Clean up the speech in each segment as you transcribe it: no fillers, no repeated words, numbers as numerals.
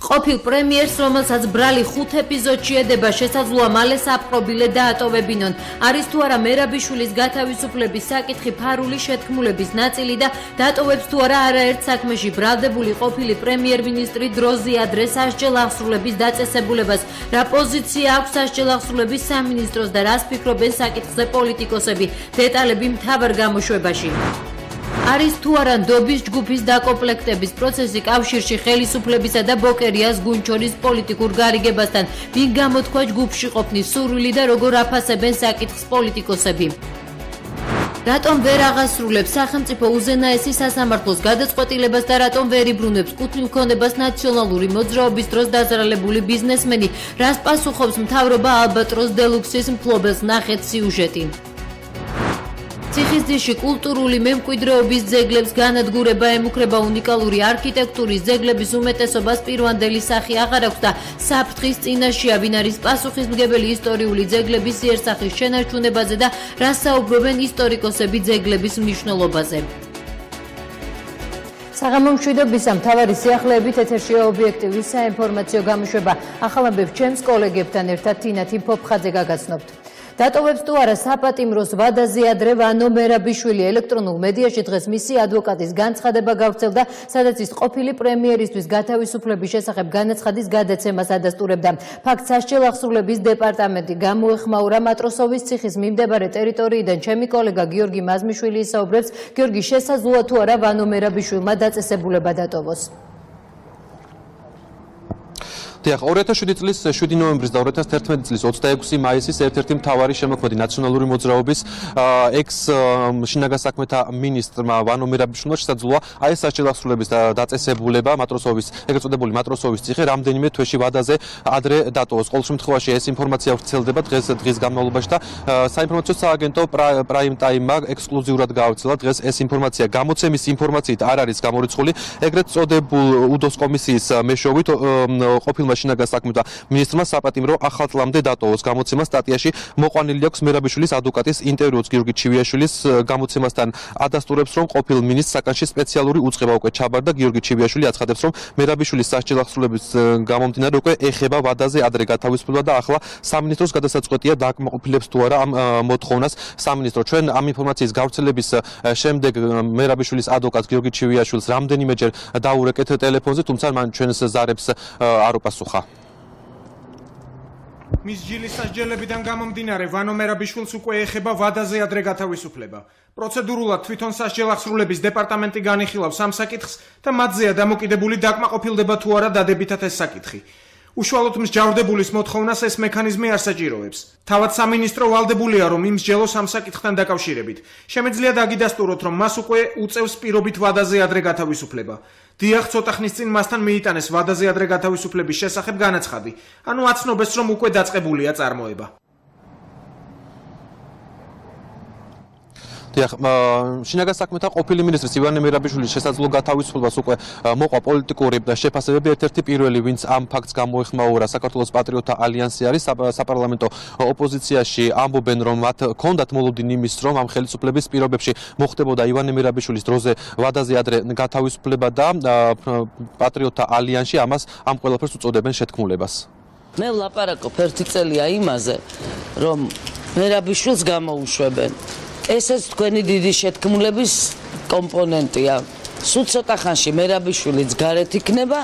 ყოფილ პრემიერს, რომელსაც ბრალი 5 ეპიზოდში ედება, შესაძლოა მალე საპყრობილე დაატოვებინონ. არის თუ არა მერაბიშვილის გათავისუფლების საკითხი ფარული შეთქმულების ნაწილი და დატოვებს თუ არა არაერთ საქმეში ბრალდებული ყოფილი პრემიერ-მინისტრი დროზე ადრე სასჯელ აღსრულების დაწესებულებას. რა პოზიცია აქვს სასჯელ აღსრულების სამინისტროს და რას ფიქრობენ საკითხზე პოლიტიკოსები? დეტალები მთავარ გამოშვებაში. არის თუ არა ნდობის ჯგუფის დაკომპლექტების პროცესი კავშირში ხელისუფლებისა და ბოკერიას გუნჩორის პოლიტიკურ გარიგებასთან, ვინ გამოთქვა ჯგუფში ყოფნის სურვილი და როგორ აფასებენ საკითხს პოლიტიკოსები. რატომ ვერ აღასრულებს სახელმწიფო უზენაესი სასამართლოს გადაწყვეტილებას და რატომ ვერ იბრუნებს კუთვნილქონებას ნაციონალური მოძრაობის დროს დაზარალებული ბიზნესმენი? რას პასუხობს მთავრობა ალბატროს დელუქსის მფლობელს? ნახეთ სიუჟეტი. ციხისძირში კულტურული მემკვიდრეობის ძეგლებს განადგურება ემუქრება უნიკალური არქიტექტურის ძეგლების უმეტესობას პირვანდელი სახე აღარ აქვს და საფრთხის წინაშეა. ვინ არის პასუხისმგებელი ისტორიული ძეგლების იერსახის შენარჩუნებაზე და რას საუბრობენ ისტორიკოსები ძეგლების მნიშვნელობაზე? საღამო მშვიდობისა, მთავარი სიახლეებით ეთერშია ობიექტივის საინფორმაციო გამოშვება. ახალ ამბებს ჩემს კოლეგებთან ერთად თინათინ ფოფხაძე გაგაცნობთ. დატოვებს თუ არა საპატიმროს ვადაზე ადრე ვანო მერაბიშვილი? ელექტრონულ მედიაში დღეს მისი ადვოკატის განცხადება გავრცელდა, სადაც ის ყოფილი პრემიერისთვის გათავისუფლების შესახებ განაცხადის გადაცემას ადასტურებდა. ფაქტს სასჯელ აღსრულების დეპარტამენტი გამოეხმაურა. მატროსოვის ციხის მიმდებარე ტერიტორიიდან ჩემი კოლეგა გიორგი მაზმიშვილი ისაუბრებს. გიორგი, შესაძლოა თუ არა ვანო მერაბიშვილმა დაწესებულება დატოვოს? 2007 წლის 7 ნოემბრის და 2011 წლის 26 მაისის ერთ-ერთი მთავარი შემოქმედი ნაციონალური მოძრაობის შინაგან საქმეთა მინისტრმა ვანო მერაბიშვილმა შესაძლოა აი ეს სასჯელ აღსრულების დაწესებულება მატროსოვის, ეგრეთ წოდებული მატროსოვის ციხე რამდენიმე თვეში ვადაზე ადრე დატოვოს. ყოველ შემთხვევაში ეს ინფორმაცია ვრცელდება დღის განმავლობაში და საინფორმაციო სააგენტო პრაიმ ტაიმმა ექსკლუზიურად გაავრცელა დღეს ეს ინფორმაცია. გამოცემის ინფორმაციით არ არის გამორიცხული, ეგრეთ წოდებულ უდოს კომისიის მეშვეობით ყოფილ შინაგან საქმეთა მინისტრმა საპატიმრო ახალ წლამდე დატოვოს. გამოცემა სტატიაში მოყვანილი აქვს მერაბიშვილის ადვოკატის ინტერვიუც გიორგი ჩივიაშვილის გამოცემასთან. ადასტურებს, რომ ყოფილ მინისტრს საკანში სპეციალური უწყება უკვე ჩაბარდა. გიორგი ჩივიაშვილი აცხადებს, რომ მერაბიშვილის სასჯელ აღსრულების გამომდინარე უკვე ეხება ვადაზე ადრე გათავისუფლება და ახლა სამინისტროს გადასაწყვეტია დააკმაყოფილებს თუ არა ამ მოთხოვნას სამინისტრო. ჩვენ ამ ინფორმაციის გავრცელების შემდეგ მერაბიშვილის ადვოკატს გიორგი ჩივიაშვილს რამდენიმეჯერ დაურეკეთ ტელეფონზე, თუმცა მან ჩვენს ზარებს არ უპასუხა. მის ჯილის სასჯელებიდან გამომდინარე ვანო მერაბიშვილს უკვე ეხება ვადაზე ადრე გათავისუფლება. პროცედურულად თვითონ სასჯელ აღსრულების დეპარტამენტი განიხილავს ამ საკითხს და მათზეა დამოკიდებული დაკმაყოფილდება თუ არა დადებითად ეს საკითხი. უშუალოდ მსჯავრდებულის მოთხოვნას ეს მექანიზმი არ საჭიროებს. თავად სამინისტრო ვალდებულია, რომ იმსჯელოს ამ საკითხთან დაკავშირებით. შემეძლია დაგიდასტუროთ, რომ მას უკვე უწევს პირობით ვადაზე ადრე გათავისუფლება. დიახ, ცოტა ხნის წინ მასთან მიიტანეს ვადაზე ადრე გათავისუფლების შესახებ განაცხადი. ანუ აცნობეს, რომ უკვე დაწყებულია წარმოება. შინაგან საქმეთა ყოფილი მინისტრის ივანე მერაბიშვილის შესაძლო გათავისუფლებას უკვე მოყვა პოლიტიკური შეფასებები. ერთ-ერთი პირველი, ვინც ამ ფაქტს გამოეხმაურა, საქართველოს პატრიოტთა ალიანსი არის. საპარლამენტო ოპოზიციაში ამბობენ, რომ მათ ჰქონდათ მოლოდინი იმის, რომ ამ ხელისუფლების პირობებში მოხდებოდა ივანე მერაბიშვილის დროზე ვადაზე ადრე გათავისუფლება და პატრიოტთა ალიანსში ამას ამ ყველაფერს უწოდებენ შეთქმულებას. მე ვლაპარაკობ ერთი წელია იმაზე, რომ მერაბიშვილს გამოუშვებენ. ესეც თქვენი დიდი შეთქმულების კომპონენტია. სულ ცოტა ხანში მერაბიშვილიც გარეთ იქნება,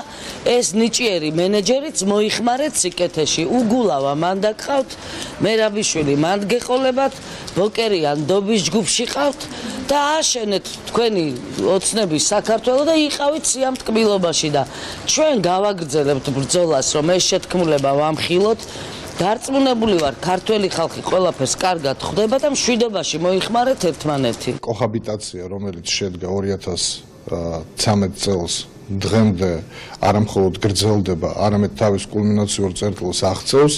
ეს ნიჭიერი მენეჯერიც მოიხმარეთ სიკეთეში. უგულავა მან დაგყავთ, მერაბიშვილი მან გეყოლებათ, ბოკერია ნდობის ჯგუფში ყავთ და აშენეთ თქვენი ოცნების საქართველო და იყავით სიამ ტკბილობაში და ჩვენ გავაგრძელებთ ბრძოლას, რომ ეს შეთქმულება ვამხილოთ. დარწმუნებული ვარ, ქართველი ხალხი ყველაფერს კარგად ხვდება და მშვიდობაში მოიხმარეთ ერთმანეთი. კოჰაბიტაცია, რომელიც შედგა 2013 წელს დღემდე არა მხოლოდ გრძელდება, არამედ თავის კულმინაციურ წერტილს აღწევს,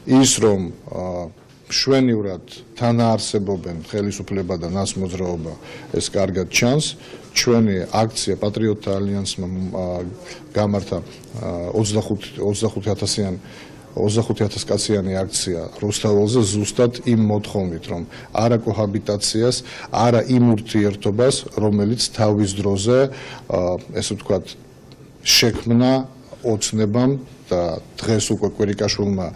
ის რომ მშვენივრად თანაარსებობენ ხელისუფლება და ნასმოძრაობა, ეს კარგად ჩანს. ჩვენი აქცია პატრიოტთა ალიანსმა გამართა 25,000 კაციანი აქცია რუსთაველზე ზუსტად იმ მოთხოვნით, რომ არა კოჰაბიტაციას, არა იმ ურთიერთობას, რომელიც თავის დროზე, ესე ვთქვათ, შექმნა ოცნებამ და დღეს უკვე კვირიკაშვილმა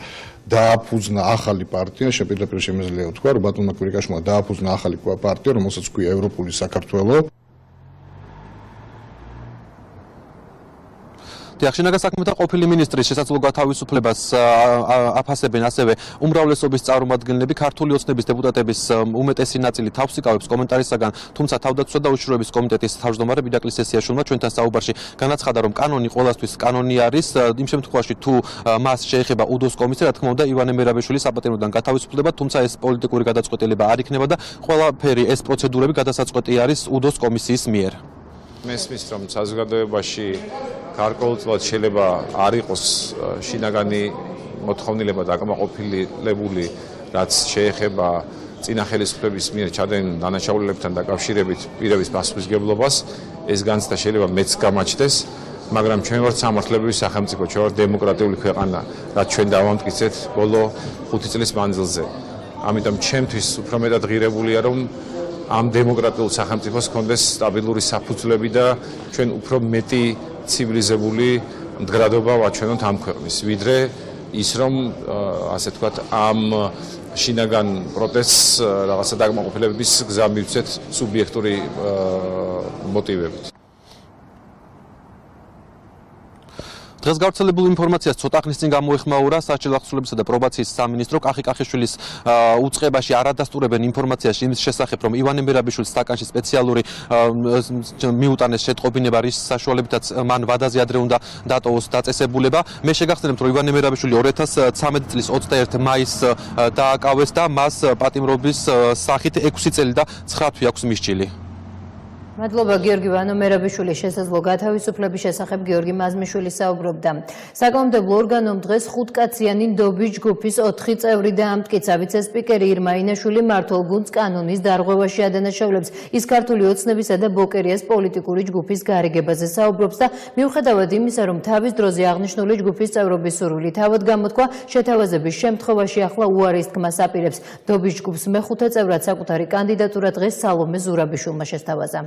დააფუძნა ახალი პარტია, შეპირდაპირ შემიძლია ვთქვა, რომ ბატონმა კვირიკაშვილმა დააფუძნა ახალი პარტია, რომელსაც ქვია ევროპული საქართველო. შინაგან საქმეთა ყოფილი მინისტრის შესაძლო გათავისუფლებას აფასებენ ასევე უმრავლესობის წარმომადგენლები, ქართული ოცნების დეპუტატების უმეტესი ნაწილი თავს იკავებს კომენტარისაგან, თუმცა თავდაცვა და უშიშროების კომიტეტის თავმჯდომარე ბიდაკლის სესიაშვილმა ჩვენთან საუბარში განაცხადა, რომ კანონი ყველასთვის კანონი არის, იმ შემთხვევაში თუ მას შეეხება უდოს კომისია, რა თქმა უნდა, ივანე მერაბიშვილის საპატიმროდან გათავისუფლება, თუმცა ეს პოლიტიკური გადაწყვეტილება არ იქნება და ყველაფერი ეს პროცედურები გადასაწყვეტი არის უდოს კომისიის მიერ. მესმის რომ საზოგადოებაში გარკვეულწილად შეიძლება არ იყოს შინაგანი მოთხოვნილება დაკმაყოფილებული, რაც შეეხება წინა ხელისუფლების მიერ ჩადენ დანაშაულებებთან დაკავშირებით პირების პასუხისმგებლობას, ეს განცდა შეიძლება მეც გამაჩნდეს, მაგრამ ჩვენ ვართ სამართლებრივი სახელმწიფო, ჩვენ ვართ დემოკრატიული ქვეყანა, რაც ჩვენ დავამტკიცეთ ბოლო 5 წლის მანძილზე. ამიტომ ჩემთვის უფრო მეტად ღირებულია, რომ ამ დემოკრატიულ სახელმწიფოს კონდეს სტაბილური საფუძვლები და ჩვენ უფრო მეტი ცივილიზებული მდგრადობა ვაჩვენოთ ამ ქვეყნის, ვიდრე ის რომ ასე თქვათ ამ შინაგან პროტესტს რაღაცა დაკმაყოფილების გზა მივცეთ სუბიექტური მოტივებით. დღეს გავრცელებულ ინფორმაციას ცოტა ხნის წინ გამოეხმაურა სასჯელ ახსნებისა და პრობაციის სამინისტრო. კახიშვილის უწყებაში არ ადასტურებენ ინფორმაციას იმის შესახებ, რომ ივანე მერაბიშვილის სტაკანში სპეციალური მიუტანეს შეტყობინება, რის საშუალებითაც მან ვადაზე ადრე უნდა დატოვოს დაწესებულება. მე შეგახსენებთ, რომ ივანე მერაბიშვილი 2013 წლის 21 მაისს დააკავეს და მას პატიმრობის სახით 6 წელი და 9 თვის აქვს მისჯილი. მადლობა გიორგი ვანომერაბიშვილის შესაძლო გათავისუფლების შესახებ გიორგი მაზმიშვილი საუბრობდა. საკანონმდებლო ორგანომ დღეს 5 კაციანი ნდობის ჯგუფის 4 წევრი დაამტკიცა. ვიცე-სპიკერი ირმა ინაშვილი მმართველ გუნდს კანონის დარღვევაში ადანაშაულებს. ის ქართული ოცნებისა და ბოკერიას პოლიტიკური ჯგუფის გარიგებაზე საუბრობს და მიუხედავად იმისა, რომ თავის დროზე აღნიშნული ჯგუფის წევრობის სურვილი თავად გამოთქვა, შეთავაზების შემთხვევაში ახლა უარის თქმას აპირებს. ნდობის ჯგუფს მეხუთე წევრად საკუთარი კანდიდატურა დღეს სალომე ზურაბიშვილმა შესთავაზა.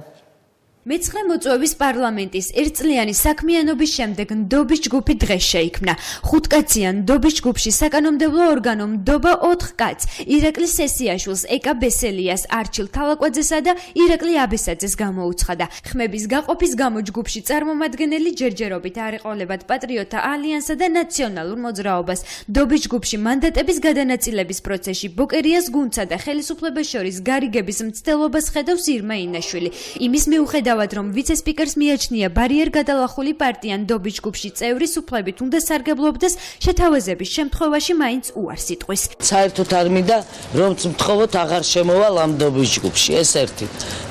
მეცხრე მოწვევის პარლამენტის ერთწლიანი საქმიანობის შემდეგ ნდობის ჯგუფი დღეს შეიქმნა. 5 კაციან ნდობის ჯგუფში საკანონმდებლო ორგანომ ნდობა 4 კაცს, ირაკლი სესიაშვილს, ეკა ბესელიას, არჩილ თალაკვაძესა და ირაკლი აბესაძეს გამოუცხადა. ხმების გაყოფის გამო ჯგუფში წარმომადგენელი ჯერჯერობით არ ეყოლებათ პატრიოტთა ალიანსსა და ნაციონალურ მოძრაობას. ნდობის ჯგუფში მანდატების გადანაწილების პროცესში ბოკერიას გუნდსა და ხელისუფლებას შორის გარიგების მცდელობას ხედავს ირმა ინაშვილი. იმის მიუხედავად რომ ვიცე-სპიკერს მიაჩნია ბარიერ გადალახული პარტია ნდობის ჯგუფში წევრის უფლებით უნდა სარგებლობდეს, შეთავაზების შემთხვევაში მაინც უარს იტყვის. საერთოდ არ მინდა რომ მთხოვოთ აღარ შემოვალ ამ ნდობის ჯგუფში, ეს ერთი.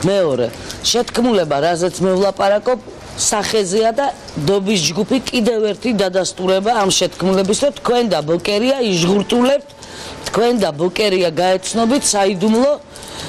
მეორე, შეთქმულება, რაზეც მე ვლაპარაკობ, სახეზეა და ნდობის ჯგუფი კიდევ ერთი დადასტურება ამ შეთქმულების, რომ თქვენ და ბოკერია იშღურტულებთ, თქვენ და ბოკერია გაეცნობით საიდუმლო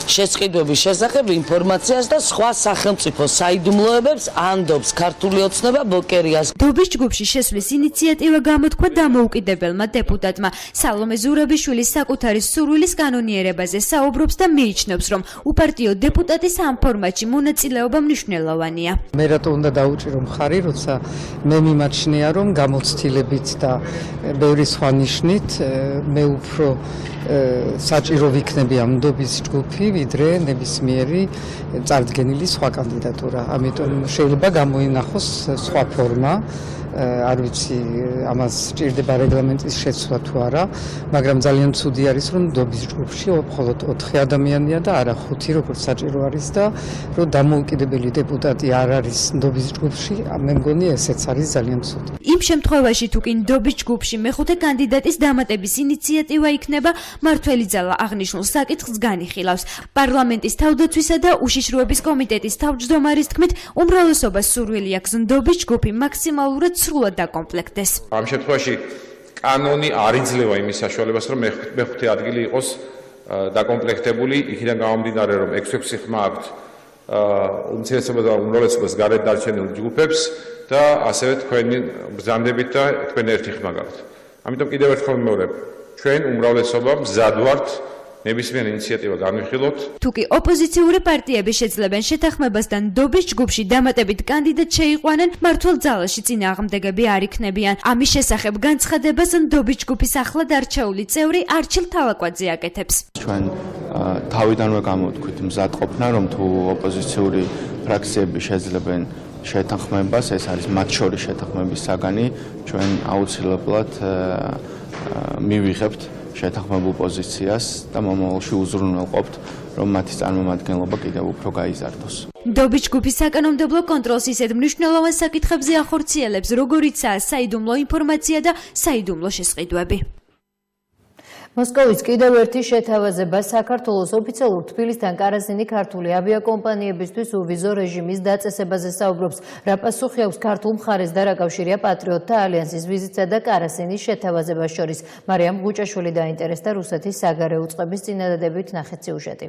შესყიდვების შესახებ ინფორმაციას და სხვა სახელმწიფო საიდუმლოებებს ანდობს ქართული ოცნება ბოკერიას. ნდობის ჯგუფში შესვლის ინიციატივა გამოთქვა დამოუკიდებელმა დეპუტატმა. სალომე ზურაბიშვილის საკუთარი სურვილის კანონიერებაზე საუბრობს და მიიჩნევს, რომ უპარტიო დეპუტატის ამ ფორმატში მონაწილეობა მნიშვნელოვანია. მე რატო უნდა დაუჭირო მხარი, როცა მე მიმაჩნია, რომ გამოცდილებით და ბევრი სხვა ნიშნით მე უფრო საჭირო ვიქნები ამ ნდობის ჯგუფი, ვიდრე ნებისმიერი წარდგენილი სხვა კანდიდატურა. ამიტომ შეიძლება გამოინახოს სხვა ფორმა. არ ვიცი, ამას სჭირდება რეგლამენტის შეცვლა თუ არა, მაგრამ ძალიან ცუდი არის, რომ ნდობის ჯგუფში მხოლოდ 4 ადამიანია და არა 5, როგორც საჭირო არის და რომ დამოუკიდებელი დეპუტატი არ არის ნდობის ჯგუფში, მე მგონი ესეც არის ძალიან ცუდი. იმ შემთხვევაში თუ კი ნდობის ჯგუფში მეხუთე კანდიდატის დამატების ინიციატივა იქნება, მართველი ძალა აღნიშნულ საკითხს განიხილავს. პარლამენტის თავდაცვისა და უშიშროების კომიტეტის თავმჯდომარის თქმით, უმრავლესობას სურვილი აქვს ნდობის ჯგუფი მაქსიმალურად სრულად დაკომპლექტდეს. ამ შემთხვევაში კანონი არ იძლევა იმის საშუალებას, რომ მეხუთე ადგილი იყოს დაკომპლექტებული, იქიდან გამომდინარე, რომ 6 ხმა აქვთ უმცირესობას და უმრავლესობას გარეთ დარჩენილ ჯგუფებს და ასევე თქვენი ბრძანდებით და თქვენ ერთი ხმა გაქვთ. ამიტომ კიდევ ერთხელ ვიმეორებ, ჩვენ უმრავლესობა მზად ვართ ნებისმიერი ინიციატივა განვიხილოთ. თუკი ოპოზიციური პარტიები შეძლებენ შეთანხმებას და ნდობის ჯგუფში დამატებით კანდიდატ შეიყვანენ, მართულ ძალაში წინააღმდეგები არ იქნებიან. ამის შესახებ განცხადებას ნდობის ჯგუფის ახლად არჩეული წევრი არჩილ თალაკვაძე აკეთებს. ჩვენ თავიდანვე გამოვთქვით მზადყოფნა, რომ თუ ოპოზიციური ფრაქციები შეძლებენ შეთანხმებას, ეს არის მათ შორის შეთანხმების საგანი, ჩვენ აუცილებლად მივიღებთ შეთანხმებულ პოზიციას და მომავალში უზრუნველყოფთ, რომ მათი წარმომადგენლობა კიდევ უფრო გაიზარდოს. ნდობის ჯგუფის საკანონმდებლო კონტროლს ისეთ მნიშვნელოვან საკითხებზე ახორციელებს, როგორიცაა საიდუმლო ინფორმაცია და საიდუმლო შესყიდვები. მოსკოვის კიდევ ერთი შეთავაზება საქართველოს ოფიციალურ თბილისთან კარასინი ქართული ავიაკომპანიებისთვის უვიზო რეჟიმის დაწესებაზე საუბრობს. რა პასუხი აქვს ქართულ მხარეს და რა კავშირია პატრიოტთა ალიანსის ვიზიტსა და კარასინის შეთავაზებას შორის? მარიამ გუჭაშვილი დაინტერესდა რუსეთის საგარეო წყების წინადადებით, ნახეთ სიუჟეტი.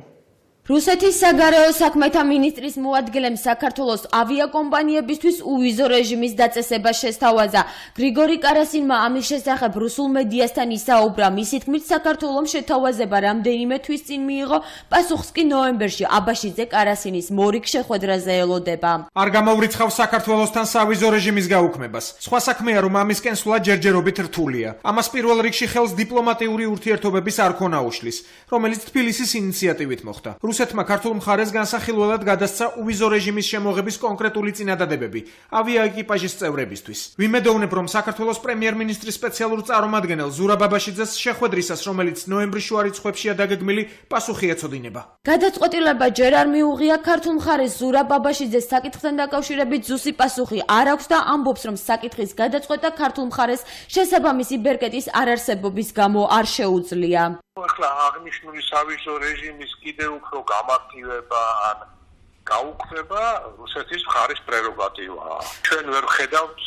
რუსეთის საგარეო საქმეთა მინისტრის მოადგილემ საქართველოს ავიაკომპანიებისთვის უვიზო რეჟიმის დაწესება შესთავაზა. გრიგორი კარასინმა ამის შესახებ რუსულ მედიასთან ისაუბრა. მისი თქმით, საქართველოს შეთავაზება რამდენიმე თვის წინ მიიღო, პასუხს კი ნოემბერში აბაშიძე კარასინის მორიგ შეხვედრაზე ელოდება. არ გამოვრიცხავს საქართველოსთან სავიზო რეჟიმის გაუქმებას. სხვა საქმეა, რომ ამის კენსვლა ჯერჯერობით რთულია. ამას პირველ რიგში ხელს დიპლომატიური ურთიერთობების არქონა უშლის, რომელიც თბილისის ინიციატივით მოხდა. რუსეთმა ქართულ მხარეს განსახილველად გადასცა უვიზო რეჟიმის შემოღების კონკრეტული წინადადებები ავიაეკიპაჟის წევრებისთვის. ვიმედოვნებ, რომ საქართველოს პრემიერ-მინისტრის სპეციალურ წარმომადგენელს ზურაბ აბაშიძეს შეხვედრისას, რომელიც ნოემბრის შუა რიცხვებშია დაგეგმილი, პასუხი ეცოდინება. გადაწყვეტილება ჯერ არ მიუღია ქართულ მხარეს ზურაბ აბაშიძეს საკითხთან დაკავშირებით ზუსტი პასუხი არ აქვს და ამბობს, რომ საკითხის გადაწყვეტა ქართულ მხარეს შესაბამისი ბერკეტის არარსებობის გამო არ შეუძლია. ახლა აღნიშნული სავიზო რეჟიმის კიდევ უფრო გამარტივება ან გაუქმება რუსეთის მხარის პრეროგატივაა. ჩვენ ვერ ხედავთ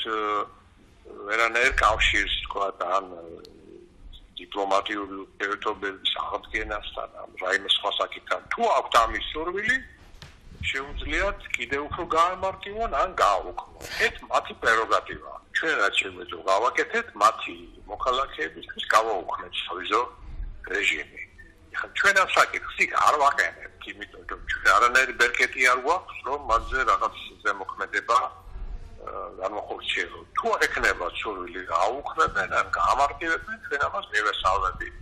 ვერანაირ კავშირს, თქვა ან დიპლომატიური ურთიერთობების აღდგენასთან, ან რაიმე სხვა საკითხთან. თუ აქვთ ამის სურვილი, შეუძლიათ კიდევ უფრო გაამარტივონ ან გააუქმონ. ეს მათი პრეროგატივაა. ჩვენ რაც შემეძლო გავაკეთეთ, მათი მოქალაქეებისთვის გავაუქმეთ სავიზო რეჟიმი. ხა ჩვენ ამ საკითხს არ ვაყენებთ, იმიტომ რომ ჩვენ არანაირი ბერკეტი არ გვაქვს, რომ მათზე რაღაც ზემოქმედება განვახორციელოთ. თუ ექნება სურვილი გააუქმებენ ან გაამარტივებენ, ჩვენ ამას მივესალმებით.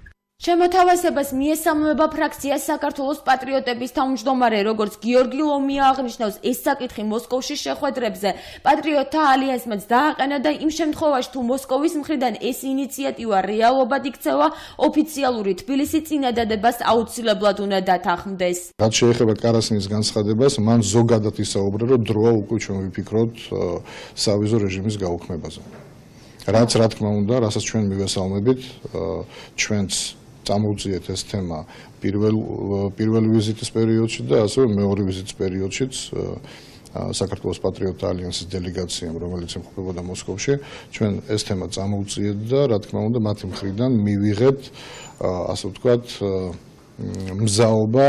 შემოთავაზებას მიესალმება ფრაქცია საქართველოს პატრიოტების თავმჯდომარე, როგორც გიორგი ლომია აღნიშნავს, ეს საკითხი მოსკოვში შეხვედრებზე პატრიოტთა ალიანსმაც დააყენა და იმ შემთხვევაში, თუ მოსკოვის მხრიდან ეს ინიციატივა რეალობად იქცევა, ოფიციალური თბილისი წინადადებას აუცილებლად უნდა დათანხმდეს. რაც შეეხება კარასინის განცხადებას, მან ზოგადად ისაუბრა, რომ დროა უკვე ჩვენ ვიფიქროთ სავიზო რეჟიმის გაუქმებაზე. რაც რა თქმა უნდა, რასაც ჩვენ მივესალმებით, ჩვენც წამოვწიეთ ეს თემა პირველ ვიზიტის პერიოდში და ასევე მეორე ვიზიტის პერიოდშიც საქართველოს პატრიოტთა ალიანსის დელეგაციამ, რომელიც იმყოფებოდა მოსკოვში, ჩვენ ეს თემა წამოვწიეთ და რა თქმა უნდა, მათი მხრიდან მივიღეთ, ასე ვთქვათ, მზაობა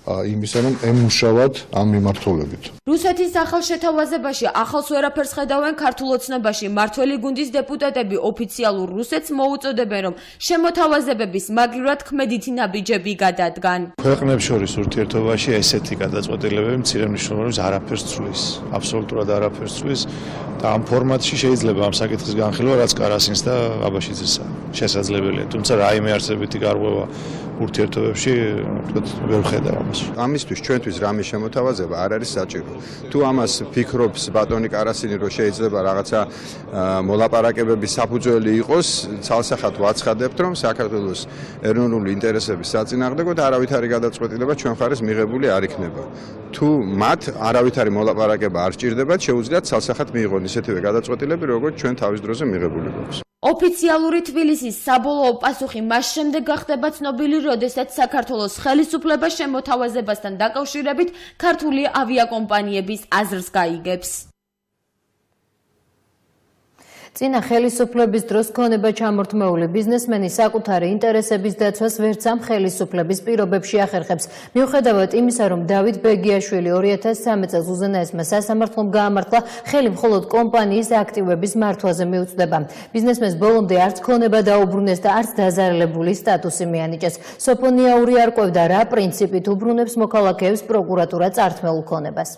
იმისა, რომ ემუშავათ ამ მიმართულებით. რუსეთის ახალ შეთავაზებაში ახალს ვერაფერს ხედავენ ქართულ ოცნებაში. მართველი გუნდის დეპუტატები ოფიციალურ რუსეთს მოუწოდებენ, რომ შემოთავაზებების მაგივრად ქმედითი ნაბიჯები გადადგან. ქვეყნებს შორის ურთიერთობაში ესეთი გადაწყვეტილებები მცირე მნიშვნელობას არაფერს ცვლის, აბსოლუტურად არაფერს ცვლის და ამ ფორმატში შეიძლება ამ საკითხის განხილვა, რაც კარასინს და აბაშიძესა შესაძლებელია. თუმცა რაიმე არსებითი გარღვევა ურთიერთობებში, ვთქვათ, ვერ ვხედავ ამას. ამისთვის ჩვენთვის რამე შემოთავაზება არ არის საჭირო. თუ ამას ფიქრობს ბატონი კარასინი, რომ შეიძლება რაღაცა მოლაპარაკებების საფუძველი იყოს, ცალსახად ვაცხადებთ, რომ საქართველოს ეროვნული ინტერესების საწინააღმდეგოდ არავითარი გადაწყვეტილება ჩვენ მხარეს მიღებული არ იქნება. თუ მათ არავითარი მოლაპარაკება არ სჭირდებათ, შეუძლიათ ცალსახად მიიღონ ისეთივე გადაწყვეტილები, როგორც ჩვენ თავის დროზე მიღებული გვაქვს. ოფიციალური თბილისის საბოლოო პასუხი მას შემდეგ გახდება ცნობილი, როდესაც საქართველოს ხელისუფლება შემოთავაზებასთან დაკავშირებით ქართული ავიაკომპანიების აზრს გაიგებს. წინა ხელისუფლების დროს ქონება ჩამორთმეული ბიზნესმენი საკუთარი ინტერესების დაცვას ვერც ამ ხელისუფლების პირობებში ახერხებს. მიუხედავად იმისა, რომ დავით ბეგიაშვილი 2013 წელს უზენაესმა სასამართლომ გაამართლა, ხელი მხოლოდ კომპანიის აქტივების მართვაზე მიუწვდება. ბიზნესმენს ბოლომდე არც ქონება დაუბრუნეს და არც დაზარალებული სტატუსი მიანიჭეს. სოფონიაური არ ყვევდა, რა პრინციპით უბრუნებს მოქალაქეებს პროკურატურა წართმეულ ქონებას.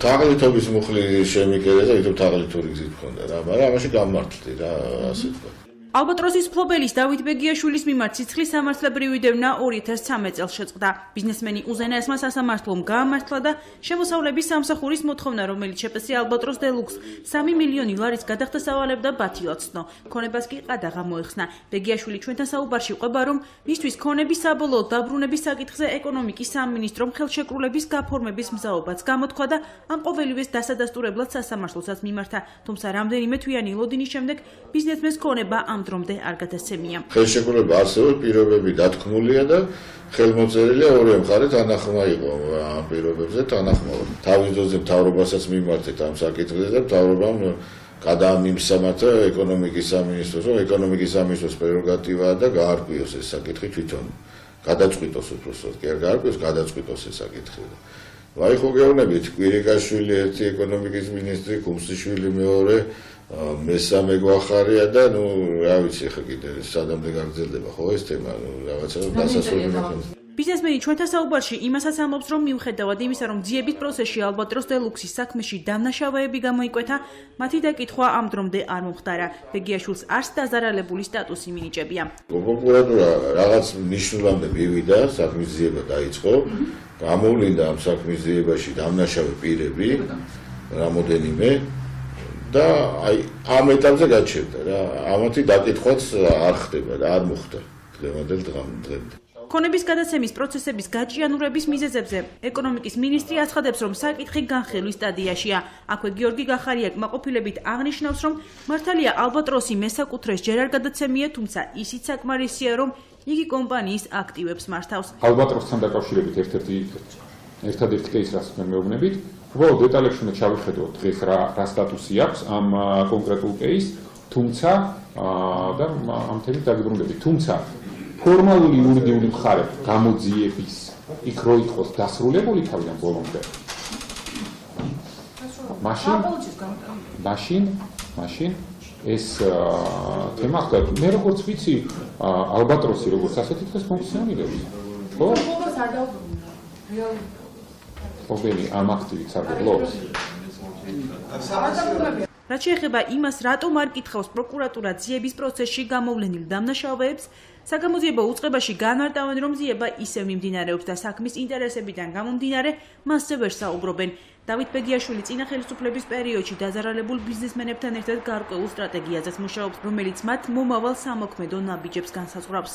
თაღლითობის მუხლი შემიკერე და ვითომ თაღლითური გზით მქონდა რა, მაგრამ ამაში გამართლდი რა, ასე თქვა. ალბატროსის ფლობელის დავით ბეგიაშვილის მიმართ სიცხლის სამართლებრივი დევნა 2013 წელს შეწყდა. ბიზნესმენი უზენაესმა სასამართლომ გაამართლა და შემოსავლების სამსახურის მოთხოვნა, რომელიც შეპესია ალბატროს დელუქს 3 მილიონი ლარის გადახდასავალებდა ბათილად ცნო. ქონებას კი ყადაღა მოეხსნა. ბეგიაშვილი ჩვენთან საუბარში ყვება, რომ მისთვის ქონების საბოლოო დაბრუნების საკითხზე ეკონომიკის სამინისტრომ ხელშეკრულების გაფორმების მზაობაც გამოთქვა და ამ ყოველივეს დასადასტურებლად სასამართლოსაც მიმართა. თუმცა რამდენიმე თვიანი ლოდინის შემდეგ ბიზნესმენს ქონება დრომდე არ გადასცემია. ხელშეკრულება არსებობს, პირობები დათქმულია და ხელმოწერილია ორივე მხარე თანახმა იყო ამ პირობებზე თანახმობა. თავის დროზე მთავრობასაც მიმართეთ ამ საკითხზე და მთავრობამ გადაამიმსამართა ეკონომიკის სამინისტროს, რომ ეკონომიკის სამინისტროს პრეროგატივაა და გაარკვიოს ეს საკითხი თვითონ. გადაწყვიტოს უბრალოდ, კი არ გაარკვიოს, გადაწყვიტოს ეს საკითხი. ვაი ხო გეუბნებით, კვირიკაშვილი ერთი ეკონომიკის მინისტრი, კუმსიშვილი მეორე მესამე გვახარია და ნუ რა ვიცი ხა კიდე სადამდე გაგრძელდება ხო ეს თემა რაღაცა დასასრული მექანიზმი. ბიზნესმენი ჩვენთან საუბარში იმასაც ამბობს, რომ მიუხედავად იმისა, რომ ძიების პროცესში ალბატროს დელუქსის საქმეში დამნაშავეები გამოიკვეთა, მათი დაკითხვა ამ დრომდე არ მომხდარა. ბეგიაშვილს არც დაზარალებული სტატუსი მინიჭებია. პროკურატურა რაღაც ნიშნულამდე მივიდა, საქმის ძიება დაიწყო, გამოვლინდა ამ საქმის ძიებაში დამნაშავე პირები, რამოდენიმე და აი ამ ეტაპზე გაჩერდა რა. ამათი დაკითხვაც არ ხდება და არ მოხდა დღევანდელ დღემდე. ქონების გადაცემის პროცესების გაჭიანურების მიზეზებზე ეკონომიკის მინისტრი აცხადებს, რომ საკითხი განხილვის სტადიაშია. აქვე გიორგი გახარია კმაყოფილებით აღნიშნავს, რომ მართალია ალბატროსი მესაკუთრეს ჯერ არ გადაცემია, თუმცა ისიც საკმარისია, რომ იგი კომპანიის აქტივებს მართავს. ალბატროსთან დაკავშირებით ერთადერთი кейსი რაც მეუბნებით, უბრალოდ დეტალებში უნდა ჩავიხედოთ დღეს რა სტატუსი აქვს ამ კონკრეტულ кейსს, თუმცა და ამ თემით დაგიბრუნდებით. თუმცა ფორმალური იურიდიული მხარე გამოძიების იქ რო იყოს დასრულებული თავიდან ბოლომდე. მაშინ ეს თემა ხდება. მე როგორც ვიცი, ალბატროსი როგორც ასეთი დღეს ფუნქციონირებს. ხო? ობიექტივი ამ აქტივით სარგებლობს. რაც შეეხება იმას, რატომ არ კითხავს პროკურატურა ძიების პროცესში გამოვლენილ დამნაშავეებს, საგამოძიებო უწყებაში განმარტავენ, რომ ძიება ისევ მიმდინარეობს და საქმის ინტერესებიდან გამომდინარე მასზე ვერ საუბრობენ. დავით ბეგიაშვილი წინა ხელისუფლების პერიოდში დაზარალებულ ბიზნესმენებთან ერთად გარკვეულ სტრატეგიაზეც მუშაობს, რომელიც მათ მომავალ სამოქმედო ნაბიჯებს განსაზღვრავს.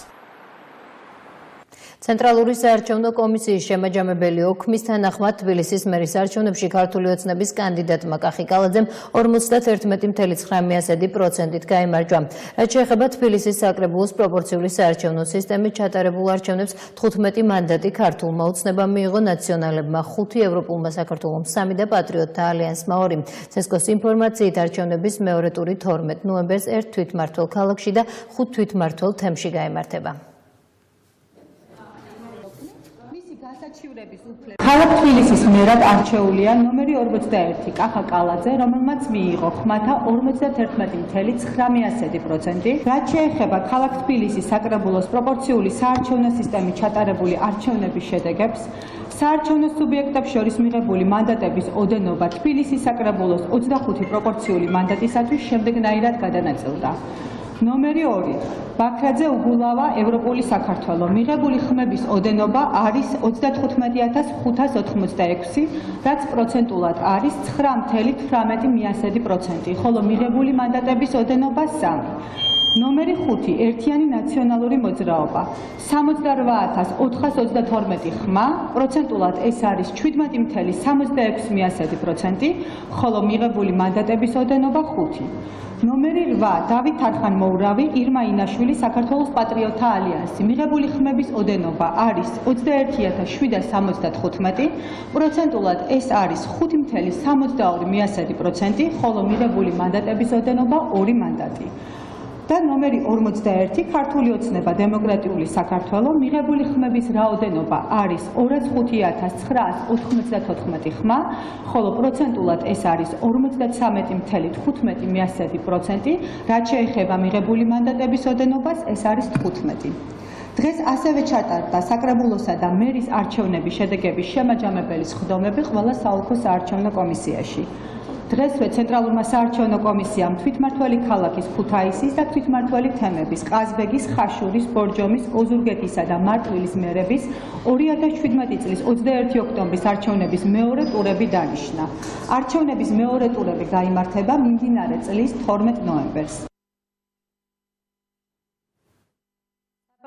ცენტრალური საარჩევნო კომისიის შემაჯამებელი ოქმის თანახმად თბილისის მერის არჩევნებში ქართული ოცნების კანდიდატმა კახიკალაძემ 51.9%-ით გაიმარჯვა. რაც შეეხება თბილისის საკრებულოს პროპორციული საარჩევნო სისტემით ჩატარებულ არჩევნებს 15 მანდატი ქართულმა ოცნებამ მიიღო, ნაციონალებმა 5, ევროპულმა საქართველომ 3 და პატრიოტთა ალიანსმა 2. ცესკოს ინფორმაციით არჩევნების მეორე ტური 12 ნოემბერს ერთ თვითმმართველ ქალაქში და 5 თვითმმართველ თემში გაიმართება. ქალაქ თბილისის მერად არჩეულია ნომერი 41 კახაკალაძე, რომელმაც მიიღო ხმათა 51.9%. რაც შეეხება ქალაქ თბილისის საკრებულოს პროპორციული საარჩევნო სისტემით ჩატარებული არჩევნების შედეგებს, საარჩევნო სუბიექტებს შორის მიღებული მანდატების ოდენობა თბილისის საკრებულოს 25 პროპორციული მანდატისათვის შემდეგნაირად გადანაწილდა. ნომერი 2 ბაქრაძე უგულავა ევროპული საქართველო, მიღებული ხმების ოდენობა არის 35.586, რაც პროცენტულად არის 9.18%, ხოლო მიღებული მანდატების ოდენობა 3. ნომერი 5 ერთიანი ნაციონალური მოძრაობა 68.422 ხმა, პროცენტულად ეს არის 17.76%, ხოლო მიღებული მანდატების ოდენობა 5. ნომერი 8 დავით არხანმოურავი, ირმა ინაშვილი, საქართველოს პატრიოტთა ალიანსი. მიღებული ხმების ოდენობა არის 21775, პროცენტულად ეს არის 5.72%, ხოლო მიღებული მანდატების ოდენობა 2 მანდატი. და ნომერი 41 ქართული ოცნება დემოკრატიული საქართველო, მიღებული ხმების რაოდენობა არის 205994 ხმა, ხოლო პროცენტულად ეს არის 53.15%, რაც შეეხება მიღებული მანდატების ოდენობას, ეს არის 15. დღეს ასევე ჩატარდა საკრებულოსა და მერის არჩევნების შედეგების შემაჯამებელი სხდომები ყველა საოლქო საარჩევნო კომისიაში. დღესვე ცენტრალურმა საარჩევნო კომისიამ თვითმმართველი ქალაქის ქუთაისის და თვითმმართველი თემების ყაზბეგის, ხაშურის, ბორჯომის, ოზურგეთისა და მარტვილის მერების 2017 წლის 21 ოქტომბრის არჩევნების მეორე ტურები დანიშნა. არჩევნების მეორე ტურები გაიმართება მიმდინარე წლის 12 ნოემბერს.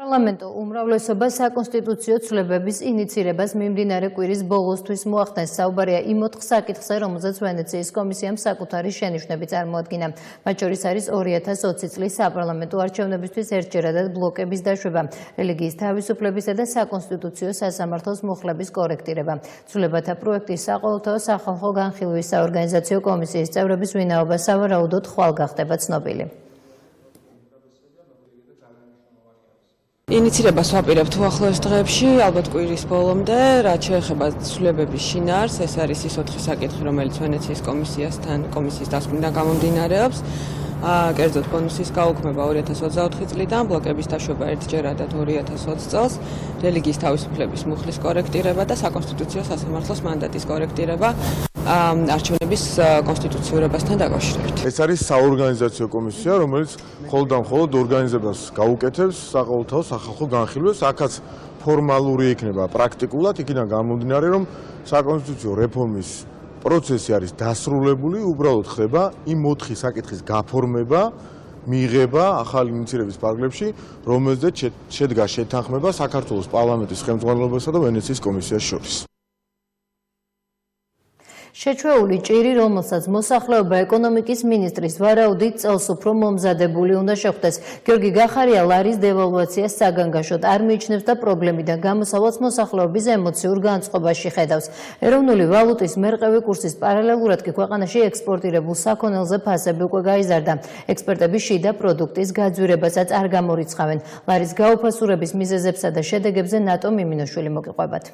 პარლამენტო უმრავლესობა საკონსტიტუციო ცვლილებების ინიცირებას მიმდინარე კვირის ბოლოსთვის მოახდენს. საუბარია იმ 4 საკითხზე, რომელზეც ვენეციის კომისიამ საკუთარი შენიშვნები წარმოადგინა. მათ შორის არის 2020 წლის საპარლამენტო არჩევნებისთვის ერთჯერადად ბლოკების დაშვება, რელიგიის თავისუფლებისა და საკონსტიტუციო სასამართლოს მუხლების კორექტირება. ცვლილებათა პროექტის საყოველთაო სახალხო განხილვის საორგანიზაციო კომისიის წევრების ვინაობა სავარაუდოდ ხვალ გახდება ცნობილი. ინიცირებას ვაპირებთ უახლოეს დღეებში, ალბათ კვირის ბოლომდე, რაც შეეხება ცვლილებების შინაარსს, ეს არის ის 4 საკითხი, რომელიც ვენეციის კომისიის დასკვნიდან გამომდინარეობს. კერძოდ ბონუსის გაუქმება 2024 წლიდან, ბლოკების დაშვება ერთჯერადად 2020 წელს, რელიგიის თავისუფლების მუხლის კორექტირება და საკონსტიტუციო სასამართლოს მანდატის კორექტირება არჩევნების კონსტიტუციურობასთან დაკავშირებით. ეს არის საორგანიზაციო კომისია, რომელიც მხოლოდ და მხოლოდ ორგანიზებას გაუკეთებს საყოველთაო სახალხო განხილვას, აქაც ფორმალური იქნება პრაქტიკულად, იქიდან გამომდინარე, რომ საკონსტიტუციო რეფორმის პროცესი არის დასრულებული, უბრალოდ ხდება იმ 4 საკითხის გაფორმება, მიღება ახალი ინიცირების ფარგლებში, რომელზეც შედგა შეთანხმება საქართველოს პარლამენტის ხელმძღვანელობასა და ვენეციის კომისიას შორის. შეჩვეული ჭირი, რომელსაც მოსახლეობა ეკონომიკის მინისტრის ვარაუდით წელს უფრო მომზადებული უნდა შეხვდეს. გიორგი გახარია ლარის დევალვაციას საგანგაშოდ არ მიიჩნევს და პრობლემიდან გამოსავალს მოსახლეობის ემოციურ განწყობაში ხედავს. ეროვნული ვალუტის მერყევი კურსის პარალელურად კი ქვეყანაში ექსპორტირებულ საქონელზე ფასები უკვე გაიზარდა. ექსპერტები შიდა პროდუქტის გაძვირებასაც არ გამორიცხავენ. ლარის გაუფასურების მიზეზებსა და შედეგებზე ნატო მიმინოშვილი მოგიყვებათ.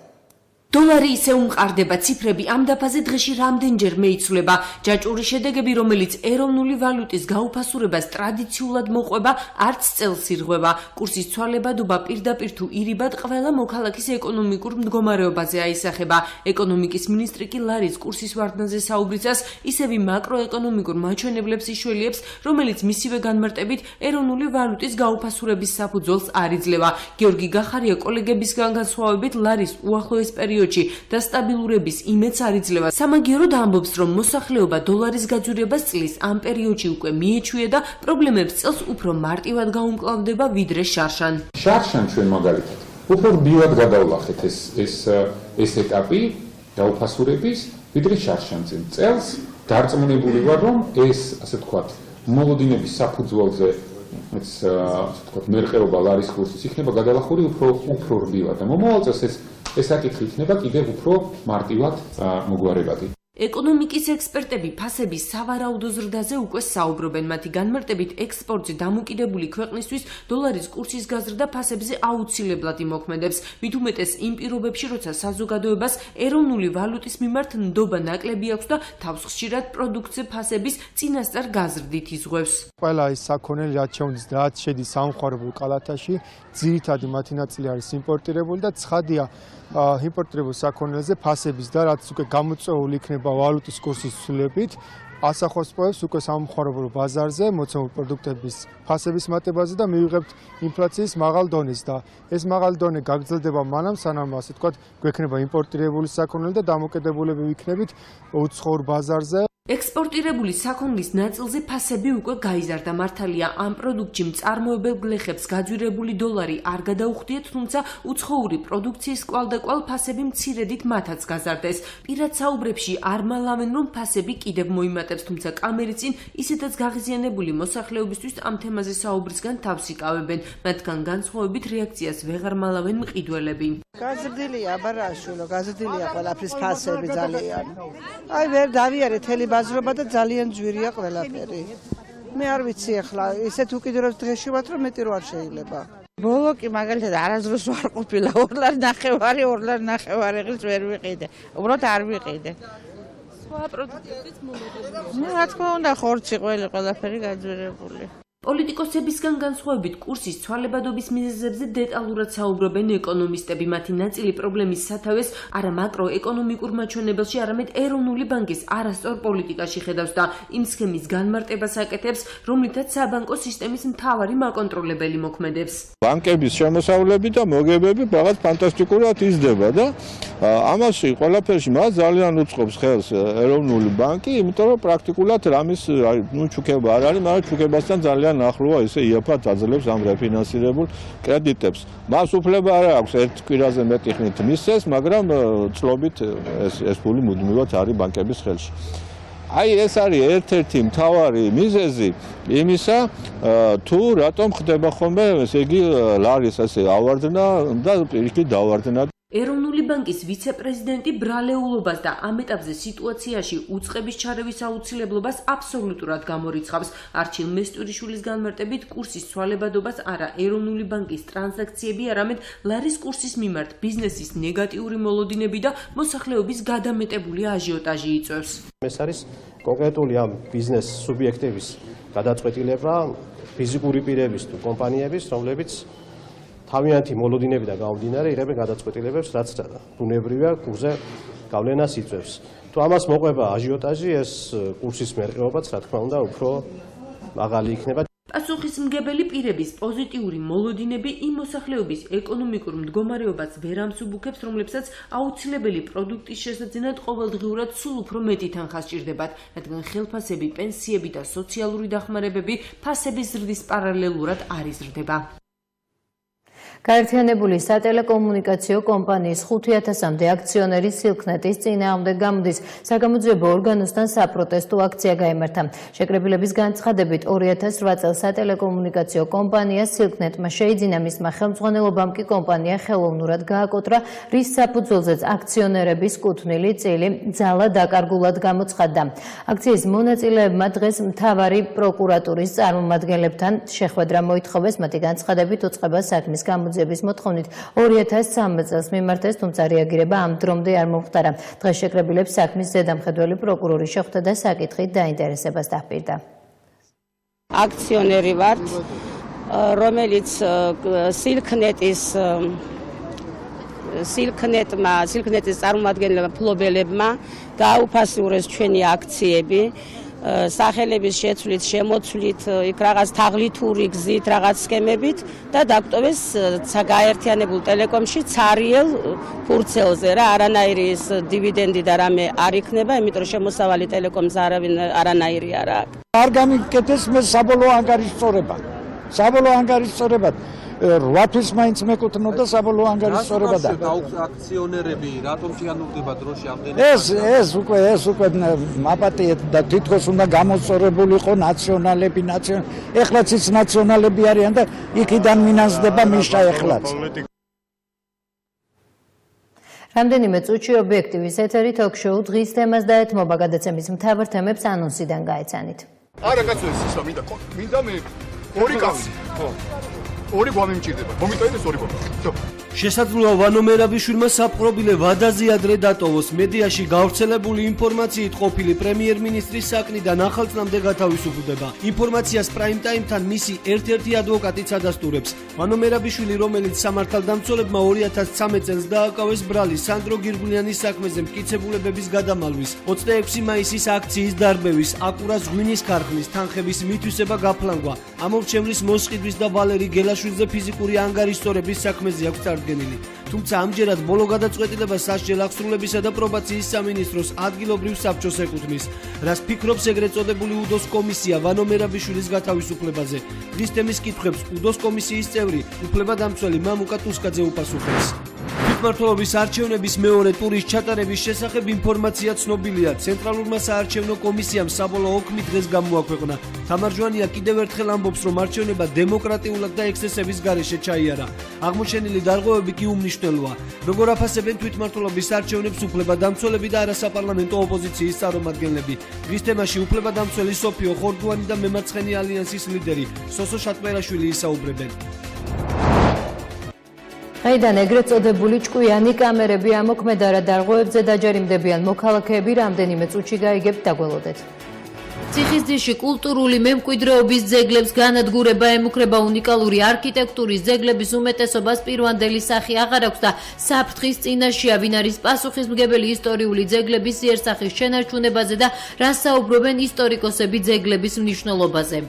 დოლარი ისე უმყარდება, ციფრები ამ დაფაზე დღეში რამდენჯერ მეიცვლება. ჯაჭვური შედეგები, რომელიც ეროვნული ვალუტის გაუფასურებას ტრადიციულად მოყვება, არც წელს ირღვევა. კურსის ცვალებადობა პირდაპირ თუ ირიბად ყველა მოქალაქის ეკონომიკურ მდგომარეობაზე აისახება. ეკონომიკის მინისტრი კი ლარის კურსის ვარდნაზე საუბრისას ისევ მაკროეკონომიკურ მაჩვენებლებს იშველიებს, რომელიც მისივე განმარტებით ეროვნული ვალუტის გაუფასურების საფუძველს არ იძლევა. გიორგი გახარია კოლეგებისგან განსხვავებით ლარის უახლოეს პერიოდში და სტაბილურების იმედს არ იძლევა. სამაგიეროდ ამბობს, რომ მოსახლეობა დოლარის გაძვირებას წლის ამ პერიოდში უკვე მიეჩვია და პრობლემებს წელს უფრო მარტივად გაუმკლავდება ვიდრე შარშან. შარშან ჩვენ მაგალითად უფრო რბილად გადავლახეთ ეს ეტაპი გაუფასურების ვიდრე შარშანზე. წელს დარწმუნებული ვარ, რომ ეს ასე ვთქვათ მოლოდინების საფუძველზე მერყეობა ლარის კურსის იქნება გადალახული უფრო რბილად და მომავალ წელს ეს საკითხი იქნება კიდევ უფრო მარტივად მოგვარებადი. ეკონომიკის ექსპერტები ფასების სავარაუდო ზრდაზე უკვე საუბრობენ. მათი განმარტებით ექსპორტზე დამოკიდებული ქვეყნისთვის დოლარის კურსის გაზრდა ფასებზე აუცილებლად იმოქმედებს. მით უმეტეს იმ პირობებში, როცა საზოგადოებას ეროვნული ვალუტის მიმართ ნდობა ნაკლები აქვს და თავს ხშირად პროდუქტზე ფასების წინასწარ გაზრდით იზღვევს. ყველა ის საქონელი, რაც შედის სამხარებულ კალათაში, ძირითადი მათი ნაწილი არის იმპორტირებული და ცხადია იმპორტირებულ საქონელზე ფასების და რაც უკვე გამოწვეული იქნება ვალუტის კურსის ცვლილებით, ასახოსპოებს უკვე სამხარებულ ბაზარზე მოცემულ პროდუქტების ფასების მატებაზე და მივიღებთ ინფლაციის მაღალ დონეს და ეს მაღალი დონე გაგრძელდება მანამ, სანამ ასე ვთქვათ, გვექნება იმპორტირებული საქონელი და დამოკიდებულები ვიქნებით უცხოურ ბაზარზე. ექსპორტირებული საქონლის ნაწილზე ფასები უკვე გაიზარდა. მართალია, ამ პროდუქტში მწარმოებელ გლეხებს გაძვირებული დოლარი არ გადაუხდიათ, თუმცა უცხოური პროდუქციის კვალდაკვალ ფასები მცირედით მათაც გაზარდეს. პირად საუბრებში არ მალავენ, რომ ფასები კიდევ მოიმატებს, თუმცა კამერის წინ ისედაც გაღიზიანებული მოსახლეობისთვის ამ თემაზე საუბრისგან თავს იკავებენ. მათგან განსხვავებით რეაქციას ვეღარ მალავენ მყიდველები. გაზრდილია აბარაშულო, გაზრდილია ყველაფრის ფასები ძალიან. აი ვერ დავიარე თელი ბაზრობა და ძალიან ძვირია ყველაფერი. მე არ ვიცი ახლა ისეთ უკიდურეს დღეში ვარ, რომ მეტი რო არ შეიძლება. ბოლო კი მაგალითად არასდროს ვარ ყოფილა 2 ლარი ნახევარი ღირს ვერ ვიყიდე. უბრალოდ არ ვიყიდე. სხვა პროდუქტებიც მომოდებული. რა თქმა უნდა ხორცი ყველაფერი გაძვირებული. პოლიტიკოსებისგან განსხვავებით კურსის ცვალებადობის მიზეზებზე დეტალურად საუბრობენ ეკონომისტები. მათი ნაწილი პრობლემის სათავეს არა მაკროეკონომიკურ მაჩვენებელში, არამედ ეროვნული ბანკის არასწორ პოლიტიკაში ხედავს და იმ სქემის განმარტებას აკეთებს, რომლითაც საბანკო სისტემის მთავარი მაკონტროლებელი მოქმედებს. ბანკების შემოსავლები და მოგებები რაღაც ფანტასტიკურად იზრდება და ამაში ყველაფერში მას ძალიან უწყობს ხელს ეროვნული ბანკი, იმიტომ რომ პრაქტიკულად რამის ჩუქება არ არის, მაგრამ ჩუქებასთან ძალიან ახლოა ისე იაფად აძლევს ამ რეფინანსირებულ კრედიტებს. მას უფლება არ აქვს ერთ კვირაზე მეტი ხნით მისცეს, მაგრამ წლობით ეს ფული მუდმივად არის ბანკების ხელში. აი ეს არის ერთ-ერთი მთავარი მიზეზი იმისა, თუ რატომ ხდება ხოლმე ესე იგი ლარის ასე ავარდნა და პირიქით დავარდნა. ეროვნული ბანკის ვიცე-პრეზიდენტი ბრალეულობას და ამ ეტაპზე სიტუაციაში უწყების ჩარევის აუცილებლობას აბსოლუტურად გამორიცხავს. არჩილ მესტურიშვილის განმარტებით კურსის ცვალებადობას არა ეროვნული ბანკის ტრანზაქციები, არამედ ლარის კურსის მიმართ ბიზნესის ნეგატიური მოლოდინები და მოსახლეობის გადამეტებული აჟიოტაჟი იწვევს. ეს არის კონკრეტული ამ ბიზნეს სუბიექტების გადაწყვეტილება ფიზიკური პირების თუ კომპანიების, რომლებიც თავიანთი მოლოდინებიდან გამომდინარე იღებენ გადაწყვეტილებებს, რაც ბუნებრივია კურსზე გავლენას იწვევს. თუ ამას მოყვება აჟიოტაჟი, ეს კურსის მერყეობაც, რა თქმა უნდა, უფრო მაღალი იქნება. პასუხისმგებელი პირების პოზიტიური მოლოდინები იმ მოსახლეობის ეკონომიკურ მდგომარეობას ვერ ამსუბუქებს, რომლებსაც აუცილებელი პროდუქტის შესაძენად ყოველდღიურად სულ უფრო მეტი თანხა სჭირდებათ, რადგან ხელფასები, პენსიები და სოციალური დახმარებები ფასების ზრდის პარალელურად არ იზრდება. გაერთიანებული სატელეკომუნიკაციო კომპანიის 5000-მდე აქციონერის სილქნეტის წინააღმდეგ გამოდის საგამოძიებო ორგანოსთან საპროტესტო აქცია გაიმართა. შეკრებილების განცხადებით 2008 წელს სატელეკომუნიკაციო კომპანია სილქნეტმა შეიძინა, მისმა ხელმძღვანელობამ კი კომპანია ხელოვნურად გააკოტრა, რის საფუძველზეც აქციონერების კუთვნილი წილი ძალა დაკარგულად გამოცხადდა. აქციის მონაწილეებმა დღეს მთავარი პროკურატურის წარმომადგენლებთან შეხვედრა მოითხოვეს, მათი განცხადებით უწყება საქმის გამოძიების მოთხოვნით 2013 წელს მიმართეს, თუმცა რეაგირება ამ დრომდე არ მომხდარა. დღეს შეკრებილებს საქმის ზედამხედველი პროკურორი შეხვდა და საკითხით დაინტერესებას დაპირდა. აქციონერი ვართ, რომელიც სილქნეტის წარმომადგენლებმა ფლობელებმა გააუფასურეს ჩვენი აქციები. სახელების შეცვლით, შემოცვლით, იქ რაღაც თაღლითური გზით, რაღაც სქემებით და დაგტოვეს გაერთიანებულ ტელეკომში ცარიელ ფურცელზე რა, არანაირი ის დივიდენდი და რამე არ იქნება, იმიტომ რომ შემოსავალი ტელეკომს არანაირი არ აქვს. არ გამიკეთეს მე საბოლოო ანგარიშწორება. საბოლოო ანგარიშწორება 8 თვის მაინც მეკუთვნოდა საბოლოო ანგარიშწორება და აქციონერები რატომ შეანურდება დროში ამდენი? ეს უკვე მაპატიეთ და თითქოს უნდა გამოსწორებულიყო ნაციონალები, ეხლაც ის ნაციონალები არიან და იქიდან მინანსდება მიშა ეხლაც. რამდენიმე წუთში ობიექტივის ეთერი ток-შოუ დღის თემას დაეთმობა, გადაცემის მთავარ თემებს ანონსიდან გაეცანით. არა კაცო, ის მინდა მე ორი კაცი. ხო. ორი გვამი მჭირდება. მომიტოვეთ ორი გვამი. всё. შესაძლოა ვანო მერაბიშვილმა საპყრობილე ვადაზე ადრე დატოვოს. მედიაში გავრცელებული ინფორმაციით ყოფილი პრემიერ-მინისტრის საკნიდან ახალწლამდე გათავისუფლდება. ინფორმაციას პრაიმ ტაიმთან მისი ერთ-ერთი ადვოკატიც ადასტურებს. ვანო მერაბიშვილი, რომელიც სამართალდამცველებმა 2013 წელს დააკავეს ბრალი სანდრო გირგულიანის საქმეზე მტკიცებულებების გადამალვის, 26 მაისის აქციის დარბევის, აკურას ღვინის ქარხნის თანხების მითვისება გაფლანგვა, ამორჩევლის მოსყიდვის და ვალერი გელაშვილის დაჯავშნისზე ფიზიკური ანგარიშსწორების საქმეზე აქვს წარდგენილი. თუმცა ამჯერად ბოლო გადაწყვეტილება სასჯელ აღსრულებისა და პრობაციის სამინისტროს ადგილობრივ საბჭოს ეკუთვნის, რაც ფიქრობს ეგრეთ წოდებული უდოს კომისია ვანო მერაბიშვილის გათავისუფლებაზე. დღის თემის კითხვებს უდოს კომისიის წევრი, უფლებადამცველი მამუკა ტუსკაძე უპასუხებს. თვითმმართველობის არჩევნების მეორე ტურის ჩატარების შესახებ ინფორმაცია ცნობილია. ცენტრალურმა საარჩევნო კომისიამ საბოლოო ოქმი დღეს გამოაქვეყნა. თამარჯვანია კიდევ ერთხელ ამბობს, რომ არჩევნება დემოკრატიულად და ექსცესების გარეშე ჩაიარა. აღმოჩენილი დარღვევები კი უმნიშვნელოა. როგორ აფასებენ თვითმმართველობის არჩევნებს უფლებადამცველები და არასაპარლამენტო ოპოზიციის წარმომადგენლები. დღის თემაში უფლებადამცველი სოფიო ხორდუანი და მემარცხენე ალიანსის ლიდერი სოსო შატყერაშვილი ისაუბრებენ. ხეიდან ეგრეთ წოდებული ჭკვიანი კამერები ამოქმედა რა დარღვევებზე დაჯერიმდებიან მოქალაქეები რამდენიმე წუთში გაიგებთ დაგველოდეთ. ციხისძირში კულტურული მემკვიდრეობის ძეგლებს განადგურება ემუქრება უნიკალური არქიტექტურის ძეგლების უმეტესობას პირვანდელი სახი აღარ აქვს და საფრთხის წინაშეა, ვინ არის პასუხისმგებელი ისტორიული ძეგლების იერსახის შენარჩუნებაზე და რა საუბრობენ ისტორიკოსები ძეგლების მნიშვნელობაზე.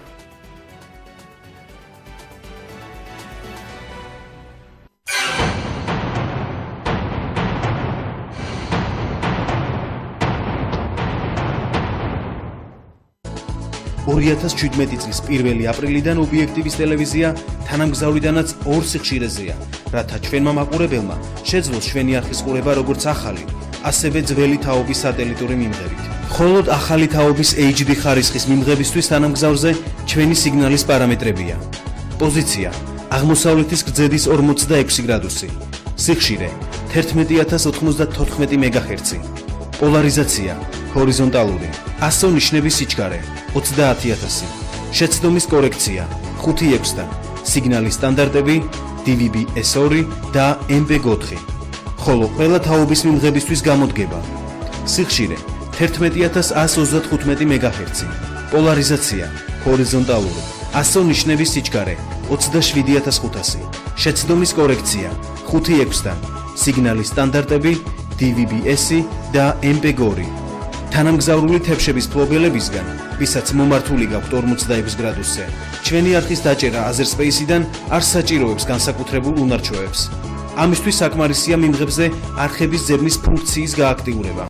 წლის 1 აპრილიდან ობიექტივის ტელევიზია თანამგზავრიდანაც ორ სიხშირეზეა, რათა ჩვენმა მაყურებელმა შეძლოს ჩვენი არხის ყურება როგორც ახალი, ასევე ძველი თაობის სატელიტური მიმღებით. მხოლოდ ახალი თაობის HD ხარისხის მიმღებისთვის თანამგზავრზე ჩვენი სიგნალის პარამეტრებია. პოზიცია: აღმოსავლეთის გრძედის 46 გრადუსი, სიხშირე: 11094 MHz, პოლარიზაცია: ჰორიზონტალური, ასო ნიშნების სიჩქარე: 30000, შეცდომის კორექცია: 5/6-დან, სიგნალის სტანდარტები: DVB-S2 და MPEG-4, ხოლო ყველა თაობის მიმღებისთვის გამოდგება: სიხშირე: 11135 MHz, პოლარიზაცია: ჰორიზონტალური, ასო ნიშნების სიჩქარე: 27500, შეცდომის კორექცია: 5/6-დან, სიგნალის სტანდარტები: DVB-S და MPEG-2. თანამგზავრული თებშების ფლოგელებისგან, ვისაც მომართული გაქვთ 46 გრადუსზე, ჩვენი არხის დაჭერა აზერსპეისიდან არ საჭიროებს განსაკუთრებულ უნარჩვევებს. ამისთვის საკმარისია მიმღებზე არხების ძებნის ფუნქციის გააქტიურება.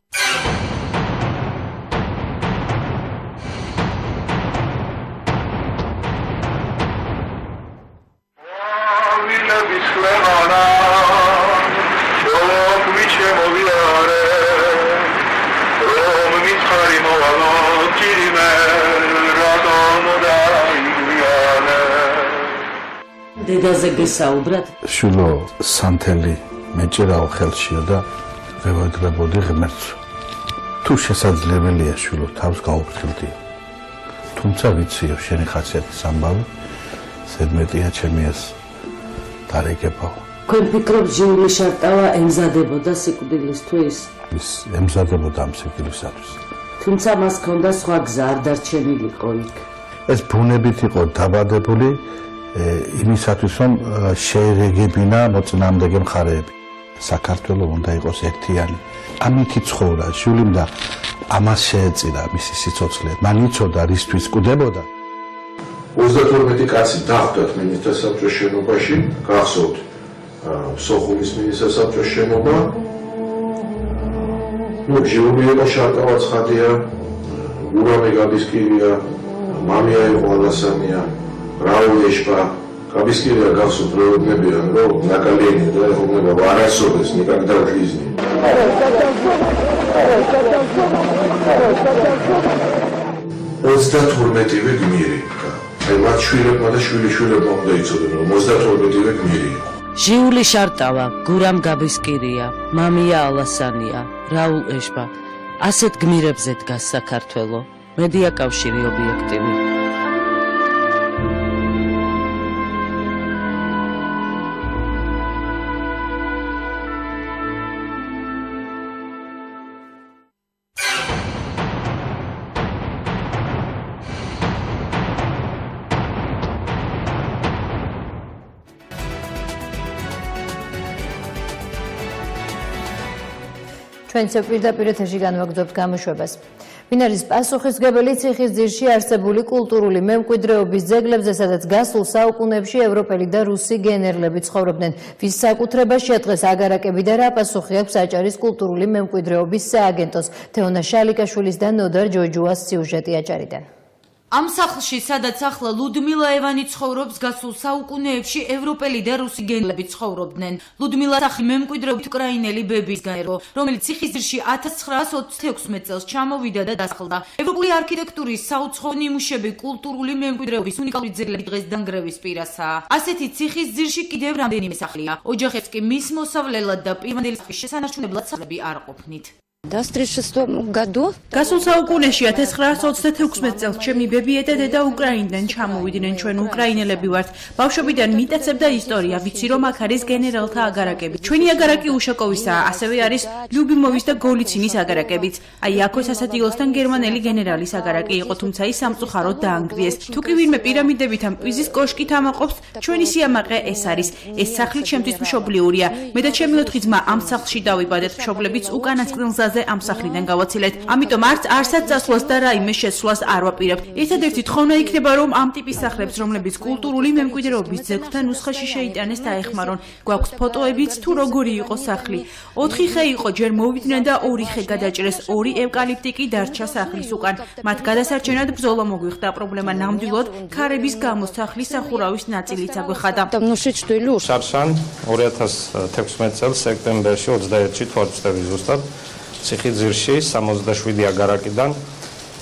დედაზე გესაუბრად? შვილო, სანთელი მეჭერაო ხელშიო და ვევაგდებოდი ღმერთს. თუ შესაძლებელია შვილო, თავს გაუფრთხილდიო. თუმცა ვიციო, შენი ხასიათის ამბავი ზედმეტია ჩემიას დარიგებაო. თქვენ ფიქრობთ, ჟიული შარტავა ემზადებოდა სიკვდილისთვის? ის ემზადებოდა ამ სიკვდილისათვის. თუმცა მას ჰქონდა სხვა გზა, არ დარჩენილიყო იქ. ეს ბუნებით იყო დაბადებული იმისათვის, რომ შეერეგებინა მოწინააღმდეგე მხარეები. საქართველო უნდა იყოს ერთიანი. ამითი ცხოვრა ჟულიმ და ამას შეეწირა მისი სიცოცხლე. მან იცოდა რისთვის კვდებოდა. 32 კაცი დახვდათ მინისტრთა საბჭოს შენობაში, გახსოვთ სოხუმის მინისტრთა საბჭოს შენობა. ჟული იყო შარტავა ცხადია, გურამე გაბისკირია, მამია იყო ალასანია, რაულ ეშპა, გაბისკირია გახსოვთ რეუბნებიან, რომ ნაკალიანი და ეხუბნება ვარასოდეს, никогда в жизни. 32-ვე გმირი. აი მათ შვილებმა და შვილიშვილებმა უნდა იცოდნენ, რომ 32-ვე გმირი იყო. ჟიული შარტავა, გურამ გაბისკირია, მამია ალასანია, რაულ ეშპა. ასეთ გმირებზე დგას საქართველო. მედია კავშირი ობიექტივი. ჩვენც პირდაპირ ეთერში განვაგრძობთ გამოშვებას. ვინ არის პასუხისმგებელი ციხისძირში არსებული კულტურული მემკვიდრეობის ძეგლებზე, სადაც გასულ საუკუნეებში ევროპელი და რუსი გენერლები ცხოვრობდნენ. ვის საკუთრებაში დღეს აგარაკები და რა პასუხი აქვს აჭარის კულტურული მემკვიდრეობის სააგენტოს? თეონა შალიკაშვილის და ნოდარ ჯოჯუას სიუჟეტი აჭარიდან. ამ სახლში, სადაც ახლა ლუდმილა ევანი ცხოვრობს, გასულ საუკუნეებში ევროპელი და რუსი გენერლები ცხოვრობდნენ. ლუდმილას სახლი მემკვიდრეობით უკრაინელი ბებისგან ერგო, რომელიც ციხისძირში 1926 წელს ჩამოვიდა და დასახლდა. ევროპული არქიტექტურის საუცხოო ნიმუშები, კულტურული მემკვიდრეობის უნიკალური ძეგლები დღეს დანგრევის პირასაა. ასეთი ციხისძირში კიდევ რამდენიმე სახლია. ოჯახებს კი მის მოსავლელად და პირვანდელი სახლის შესანარჩუნებლად სახლები არ ყოფნით. გასულ საუკუნეში 1926 წელს ჩემი ბებია და დედა უკრაინიდან ჩამოვიდნენ. ჩვენ უკრაინელები ვართ. ბავშვობიდან მიტაცებდა ისტორია, ვიცი რომ აქ არის გენერალთა აგარაკები. ჩვენი აგარაკი უშაკოვისაა, ასევე არის ლიუბიმოვის და გოლიცინის აგარაკებიც. აი აქო სასადილოსთან გერმანელი გენერალის აგარაკი იყო, თუმცა ის სამწუხაროდ დაანგრიეს. თუ კი ვინმე პირამიდებით ამ პიზის კოშკით ამაყობს, ჩვენი სიამაყე ეს არის. ეს სახლი ჩემთვის მშობლიურია. მე და ჩემი 4 ძმა ამ სახლში დავიბადეთ, მშობლებიც უკანასკნელზაზე ამ სახლიდან გავაცილეთ. ამიტომ არც არსად წასვლას და რაიმე შესვლას არ ვაპირებთ. ერთადერთი თხოვნა იქნება, რომ ამ ტიპის სახლებს, რომლებიც კულტურული მემკვიდრეობის ძეგლთან ნუსხაში შეიტანეს, დაეხმარონ. გვაქვს ფოტოებიც თუ როგორი იყო სახლი. 4 ხე იყო, ჯერ მოვიდნენ და 2 ხე გადაჭრეს, 2 ევკალიპტი კი დარჩა სახლის უკან. მათ გადასარჩენად ბრძოლა მოგვიხდა. პრობლემა ნამდვილად ქარების გამო სახლის სახურავის ნაწილიც აგვეხადა. შარშან 2016 წელს სექტემბერში 21 თვალწლები ზუსტად ციხისძირში 67 აგარაკიდან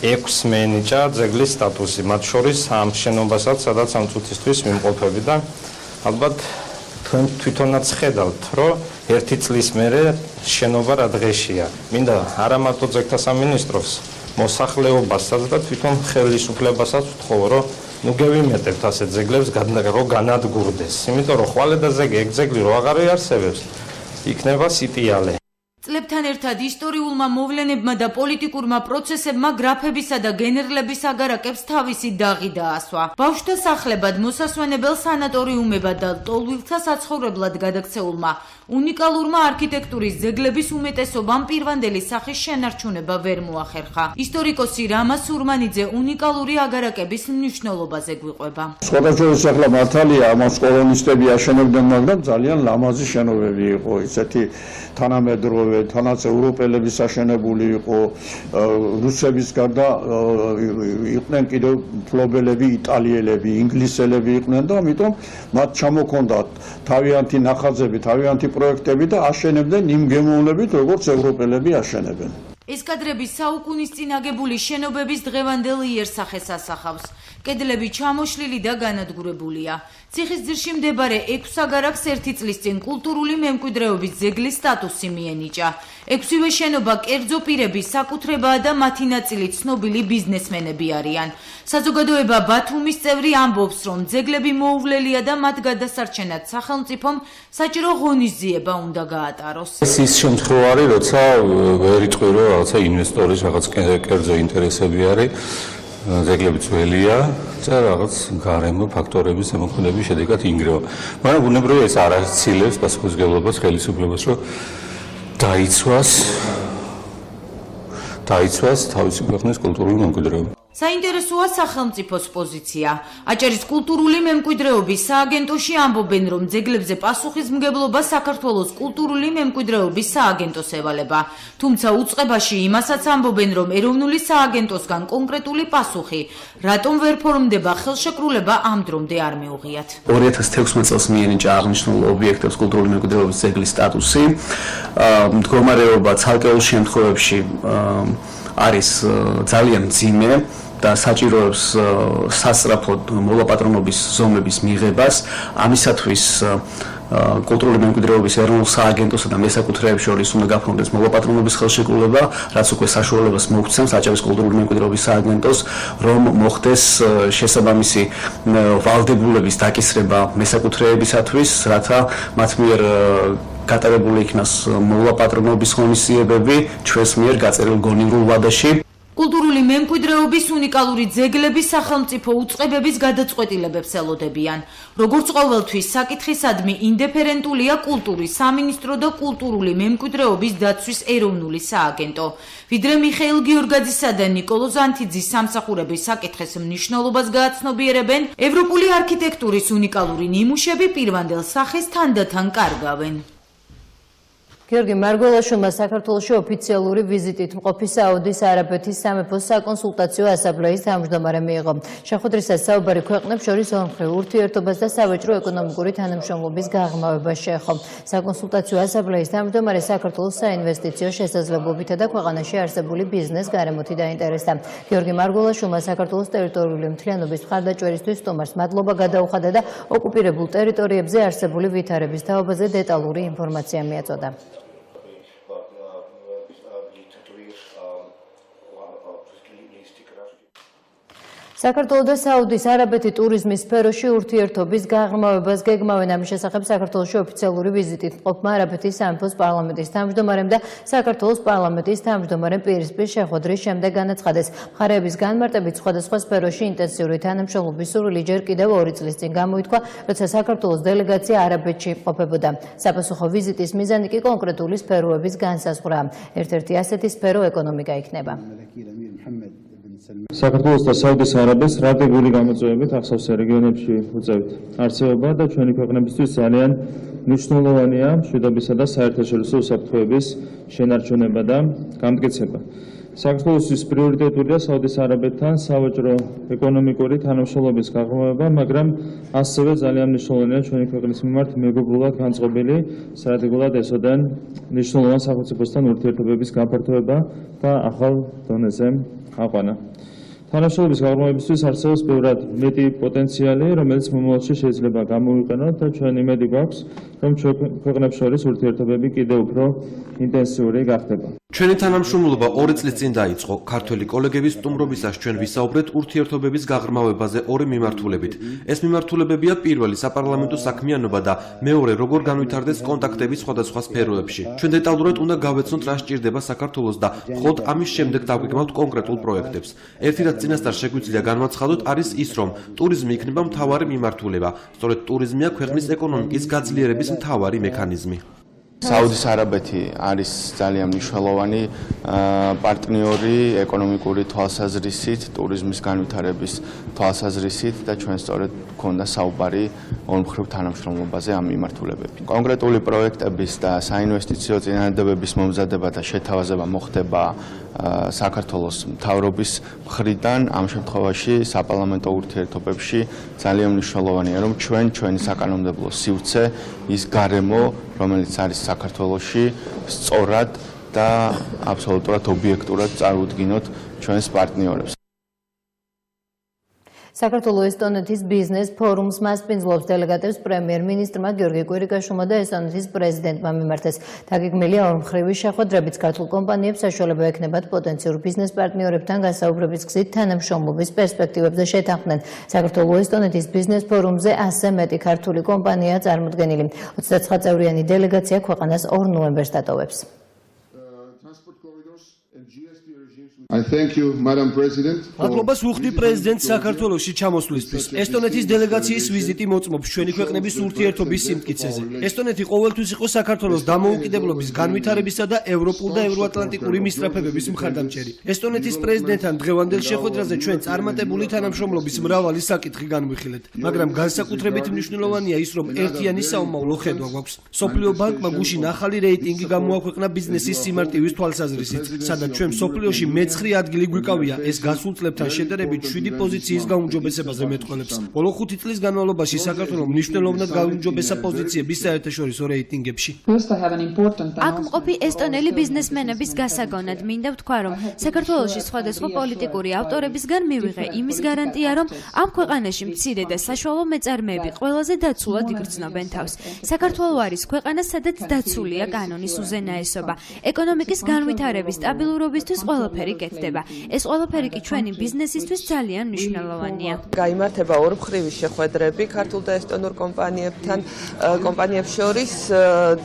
6 მეენიჭა ძეგლის სტატუსი, მათ შორის ამ შენობასაც, სადაც ამ წუთისთვის მიმყოფები და ალბათ თვითონაც ხედავთ, რომ 1 წლის მერე შენობა რა დღეშია. მინდა არა მარტო ძეგლთა სამინისტროს, მოსახლეობასაც და თვითონ ხელისუფლებასაც ვთხოვ, რომ ნუ გევიმეტებთ ასეთ ძეგლებს რომ განადგურდეს, იმიტომ რომ ხვალე და ეგ ძეგლი რო აღარ იარსებებს, იქნება სიტიალე. წლებთან ერთად ისტორიულმა მოვლენებმა და პოლიტიკურმა პროცესებმა გრაფებისა და გენერლების აგარაკებს თავისი დაღი დაასვა. ბავშვთა სახლებად, მოსასვენებელ სანატორიუმებად და ტოლვილთა საცხოვრებლად გადაქცეულმა უნიკალურმა არქიტექტურის ძეგლების უმეტესობამ პირვანდელი სახის შენარჩუნება ვერ მოახერხა. ისტორიკოსი რამა სურმანიძე უნიკალური აგარაკების მნიშვნელობაზე გვიყვება. სხვადასხვა სახლა მართალია, ამას კოლონისტები აშენებდნენ, მაგრამ ძალიან ლამაზი შენობები იყო, ისეთი თანამედროვე, თანაც ევროპელების აშენებული იყო, რუსების გარდა იყვნენ კიდევ ფლობელები, იტალიელები, ინგლისელები იყვნენ და ამიტომ მათ ჩამოქონდათ თავიანთი ნახაზები, თავიანთი პროექტები და აშენებდნენ იმ გემოვნებით, როგორც ევროპელები აშენებენ. ეს კადრები საუკუნის წინ აგებული შენობების დღევანდელ იერსახეს ასახავს. კედლები ჩამოშლილი და განადგურებულია. ციხისძირში მდებარე 6 აგარაკს 1 წლის წინ კულტურული მემკვიდრეობის ძეგლის სტატუსი მიენიჭა. 6-ვე შენობა კერძო პირების საკუთრებაა და მათი ნაწილი ცნობილი ბიზნესმენები არიან. საზოგადოება ბათუმის წევრი ამბობს, რომ ძეგლები მოუვლელია და მათ გადასარჩენად სახელმწიფომ საჭირო ღონისძიება უნდა გაატაროს. ეს ის შემთხვევა არის, როცა ვერ იტყვი, რომ რაღაცა ინვესტორის რაღაც კერძო ინტერესები არის. ძეგლები ძველია და რაღაც გარემო ფაქტორების ზემოქმედების შედეგად ინგრევა. მაგრამ ბუნებრივია ეს არ აცილებს პასუხისმგებლობას ხელისუფლებას, რომ დაიცვას თავისი ქვეყნის კულტურული მემკვიდრეობა. საინტერესოა სახელმწიფოს პოზიცია. აჭარის კულტურული მემკვიდრეობის სააგენტოში ამბობენ, რომ ძეგლებზე პასუხისმგებლობა საქართველოს კულტურული მემკვიდრეობის სააგენტოს ევალება. თუმცა უწყებაში იმასაც ამბობენ, რომ ეროვნული სააგენტოსგან კონკრეტული პასუხი, რატომ ვერ ფორმდება ხელშეკრულება ამ დრომდე არ მეუღიათ. 2016 წელს მიენიჭა აღნიშნულ ობიექტებს კულტურული მემკვიდრეობის ძეგლის სტატუსი. მდგომარეობა ცალკეულ შემთხვევებში არის ძალიან მძიმე და საჭიროებს სასწრაფოდ მოლაპატრონობის ზომების მიღებას. ამისათვის კულტურული მემკვიდრეობის ეროვნულ სააგენტოსა და მესაკუთრეებს შორის უნდა გაფორმდეს მოლაპატრონობის ხელშეკრულება, რაც უკვე საშუალებას მოგცემს აჭარის კულტურული მემკვიდრეობის სააგენტოს, რომ მოხდეს შესაბამისი ვალდებულების დაკისრება მესაკუთრეებისათვის, რათა მათ მიერ გატარებული იქნას მოლაპატრონობის ღონისძიებები ჩვენს მიერ გაწერილ გონივრულ ვადაში. კულტურული მემკვიდრეობის უნიკალური ძეგლების სახელმწიფო უწყებების გადაწყვეტილებებს ელოდებიან. როგორც ყოველთვის, საკითხისადმი ინდიფერენტულია კულტურის სამინისტრო და კულტურული მემკვიდრეობის დაცვის ეროვნული სააგენტო. ვიდრე მიხეილ გიორგაძისა და ნიკოლო ზანთიძის სამსახურების საკითხის მნიშვნელობას გააცნობიერებენ, ევროპული არქიტექტურის უნიკალური ნიმუშები პირვანდელ სახეს თანდათან კარგავენ. გიორგი მარგველაშვილმა საქართველოში ოფიციალური ვიზიტით მყოფი საუდის არაბეთის სამეფოს საკონსულტაციო ასამბლეის თავმჯდომარე მიიღო. შეხვედრისას საუბარი ქვეყნებს შორის ორმხრივ ურთიერთობას და სავაჭრო ეკონომიკური თანამშრომლობის გაღრმავებას შეეხო. საკონსულტაციო ასამბლეის თავმჯდომარე საქართველოს საინვესტიციო შესაძლებლობითა და ქვეყანაში არსებული ბიზნეს გარემოთი დაინტერესდა. გიორგი მარგველაშვილმა საქართველოს ტერიტორიული მთლიანობის მხარდაჭერისთვის სტუმარს მადლობა გადაუხადა და ოკუპირებულ ტერიტორიებზე არსებული ვითარების თაობაზე დეტალური ინფორმაცია მიაწოდა. საქართველოს და საუდის არაბეთი ტურიზმის სფეროში ურთიერთობის გაღრმავებას გეგმავენ. ამის შესახებ საქართველოში ოფიციალური ვიზიტით მყოფმა არაბეთის სამეფოს პარლამენტის თავმჯდომარემ და საქართველოს პარლამენტის თავმჯდომარემ პირისპირ შეხვედრის შემდეგ განაცხადეს, მხარეების განმარტებით სხვადასხვა სფეროში ინტენსიური თანამშრომლობის სურვილი ჯერ კიდევ 2 წლის წინ გამოითქვა, როცა საქართველოს დელეგაცია არაბეთში იმყოფებოდა. საპასუხო ვიზიტის მიზანი კი კონკრეტული სფეროების განსაზღვრაა. ერთ-ერთი ასეთი სფერო ეკონომიკა იქნება. საქართველოს და საუდის არაბეთს სტრატეგიული გამოწვევებით ახსოვს რეგიონებში უწევთ არსებობა და ჩვენი ქვეყნებისთვის ძალიან მნიშვნელოვანია მშვიდობისა და საერთაშორისო უსაფრთხოების შენარჩუნება და გამტკიცება. საქართველოსთვის პრიორიტეტულია საუდის არაბეთთან სავაჭრო ეკონომიკური თანამშრომლობის გაღრმავება, მაგრამ ასევე ძალიან მნიშვნელოვანია ჩვენი ქვეყნის მიმართ მეგობრულად განწყობილი სტრატეგიულად ესოდან მნიშვნელოვან სახელმწიფოსთან ურთიერთობების გაფართოება და ახალ დონეზე აყვანა. თანამშრომლობის გაღრმავებისთვის არსებობს ბევრად მეტი პოტენციალი, რომელიც მომავალში შეიძლება გამოვიყენოთ და ჩვენ იმედი გვაქვს, რომ ქვეყნებს შორის ურთიერთობები კიდევ უფრო ინტენსიური გახდება. ჩვენი თანამშრომლობა 2 წლის წინ დაიწყო. ქართველი კოლეგების სტუმრობისას ჩვენ ვისაუბრეთ ურთიერთობების გაღრმავებაზე 2 მიმართულებით. ეს მიმართულებებია პირველი საპარლამენტო საქმიანობა და მეორე როგორ განვითარდეს კონტაქტები სხვადასხვა სფეროებში. ჩვენ დეტალურად უნდა გავეცნოთ რა სჭირდება საქართველოს და მხოლოდ ამის შემდეგ დავგეგმავთ კონკრეტულ პროექტებს. ერთი რაც წინასწარ შეგვიძლია განვაცხადოთ არის ის, რომ ტურიზმი იქნება მთავარი მიმართულება. სწორედ ტურიზმია ქვეყნის ეკონომიკის გაძლიერების მთავარი მექანიზმი. საუდის არაბეთი არის ძალიან მნიშვნელოვანი პარტნიორი ეკონომიკური თვალსაზრისით, ტურიზმის განვითარების თვალსაზრისით და ჩვენ სწორედ გქონდა საუბარი ორმხრივ თანამშრომლობაზე ამ მიმართულებებით. კონკრეტული პროექტების და საინვესტიციო წინადადებების მომზადება და შეთავაზება მოხდება საქართველოს მთავრობის მხრიდან. ამ შემთხვევაში საპარლამენტო ურთიერთობებში ძალიან მნიშვნელოვანია, რომ ჩვენი საკანონმდებლო სივრცე, ის გარემო, რომელიც არის საქართველოში, სწორად და აბსოლუტურად ობიექტურად წარუდგინოთ ჩვენს პარტნიორებს. საქართველოს ესტონეთის ბიზნეს ფორუმს მასპინძლობს დელეგატებს პრემიერ-მინისტრმა გიორგი კვირიკაშვილმა და ესტონეთის პრეზიდენტმა მიმართეს. დაგეგმილია ორმხრივი შეხვედრებიც ქართულ კომპანიებს საშუალება ექნებათ პოტენციურ ბიზნეს პარტნიორებთან გასაუბრების გზით თანამშრომლობის პერსპექტივებზე შეთანხმდნენ. საქართველოს ესტონეთის ბიზნეს ფორუმზე 100-ზე მეტი ქართული კომპანიაა წარმოდგენილი. 29 წევრიანი დელეგაცია ქვეყანას 2 ნოემბერს დატოვებს. მადლობას ვუხდი პრეზიდენტ საქართველოში ჩამოსვლისთვის. ესტონეთის დელეგაციის ვიზიტი მოწმობს ჩვენი ქვეყნების ურთიერთობის სიმტკიცეზე. ესტონეთი ყოველთვის იყო საქართველოს დამოუკიდებლობის განვითარებისა და ევროპულ და ევროატლანტიკური მისწრაფებების მხარდამჭერი. ესტონეთის პრეზიდენტთან დღევანდელ შეხვედრაზე ჩვენ წარმატებული თანამშრომლობის მრავალი საკითხი განვიხილეთ, მაგრამ განსაკუთრებით მნიშვნელოვანია ის, რომ ერთიანი საომავლო ხედვა გვაქვს. მსოფლიო ბანკმა გუშინ ახალი რეიტინგი გამოაქვეყნა ბიზნესის სიმარტივის თვალსაზრისით, სადაც ჩვენ მსოფლიოში მეცხრე ადგილი გვიკავია. ეს გასულ წლებთან შედარებით 7 პოზიციის გაუმჯობესებაზე მეტყველებს. ბოლო 5 წლის განმავლობაში საქართველოს მნიშვნელოვნად გაუმჯობესა პოზიციების საერთაშორისო რეიტინგებში. აქ მყოფი ესტონელი ბიზნესმენების გასაგონად მინდა ვთქვა, რომ საქართველოში სხვადასხვა პოლიტიკური ავტორებისგან მივიღე იმის გარანტია, რომ ამ ქვეყანაში მცირე და საშუალო მეწარმეები ყველაზე დაცულად იგრძნობენ თავს. საქართველო არის ქვეყანა, სადაც დაცულია კანონის უზენაესობა. ეკონომიკის განვითარების სტაბილურობისთვის ყველაფერი იკეთდება. ეს ყველაფერი კი ჩვენი ბიზნესისთვის ძალიან მნიშვნელოვანია. გაიმართება ორმხრივი შეხვედრები ქართულ და ესტონურ კომპანიებს შორის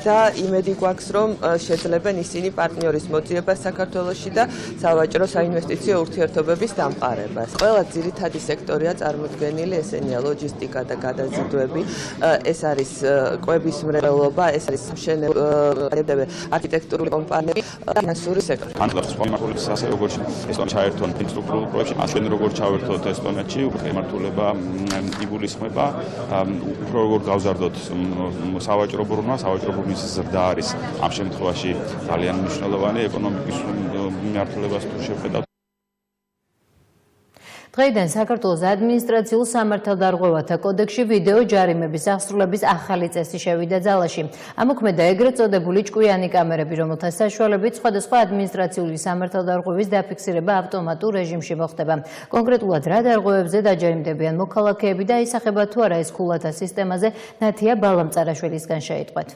და იმედი გვაქვს, რომ შეძლებენ ისინი პარტნიორის მოძიებას საქართველოში და სავაჭრო საინვესტიციო ურთიერთობების დამყარებას. ყველა ძირითადი სექტორია წარმოდგენილი, ესენია ლოჯისტიკა და გადაზიდვები, ეს არის კვების მრევლობა, ეს არის მშენებლობა, არქიტექტურული კომპანიები, ფინანსური სექტორი. განთავსების მომსახურების ასე როგორც ესტონეთში ჩაერთონ ინფრასტრუქტურულ პროექტში, ასევე როგორც ჩავერთოთ ესტონეთში, მმართველობა იგულისხმება, უფრო როგორ გავზარდოთ სავაჭრო ბრუნვა, სავაჭრო ბრუნვის ზრდა არის ამ შემთხვევაში ძალიან მნიშვნელოვანი ეკონომიკის მიმართულებას თუ შევხედავთ. დღეიდან საქართველოს ადმინისტრაციულ სამართალდარღვევათა კოდექსში ვიდეო ჯარიმების აღსრულების ახალი წესი შევიდა ძალაში. ამოქმედა ეგრეთ წოდებული ჭკვიანი კამერები, რომელთა საშუალებით სხვადასხვა ადმინისტრაციული სამართალდარღვევის დაფიქსირება ავტომატურ რეჟიმში მოხდება. კონკრეტულად რა დარღვევებზე დაჯერიმდებიან მოქალაქეები და ისახება თუ არა ეს ქულათა სისტემაზე, ნათია ბალამწარაშვილისგან შეიტყვეთ.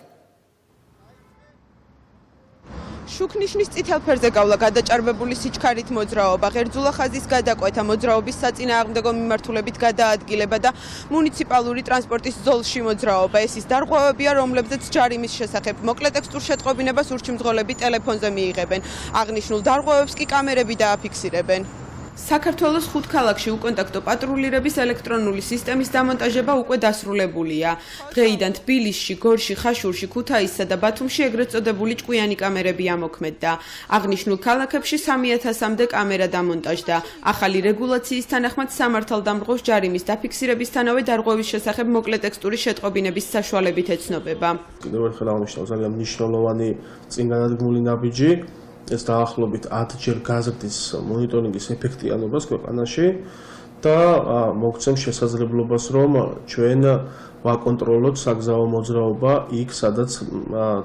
შუქნიშნის წითელფერზე გავლა გადაჭარბებული სიჩქარით მოძრაობა, ღერძულა ხაზის გადაკვეთა, მოძრაობის საწინააღმდეგო მიმართულებით გადაადგილება და მუნიციპალური ტრანსპორტის ზოლში მოძრაობა. ეს ის დარღვევებია, რომლებზეც ჯარიმის შესახებ მოკლე ტექსტურ შეტყობინებას ურჩიმძღოლები ტელეფონზე მიიღებენ. აღნიშნულ დარღვევებს კი კამერები დააფიქსირებენ. საქართველოს 5 ქალაქში უკონტაქტო პატრულირების ელექტრონული სისტემის დამონტაჟება უკვე დასრულებულია. დღეიდან თბილისში, გორში, ხაშურში, ქუთაისსა და ბათუმში ეგრეთ წოდებული ჭკვიანი კამერები ამოქმედდა. აღნიშნულ ქალაქებში 3000-მდე კამერა დამონტაჟდა. ახალი რეგულაციის თანახმად სამართალდამრღვევს ჯარიმის დაფიქსირებისთანავე დარღვევის შესახებ მოკლე ტექსტური შეტყობინების საშუალებით ეცნობება. კიდევ ერთხელ აღნიშნავ, ძალიან მნიშვნელოვანი წინგანადგმული ნაბიჯი. ეს დაახლოებით 10-ჯერ გაზრდის მონიტორინგის ეფექტიანობას ქვეყანაში და მოგცემ შესაძლებლობას, რომ ჩვენ ვაკონტროლოთ საგზაო მოძრაობა იქ, სადაც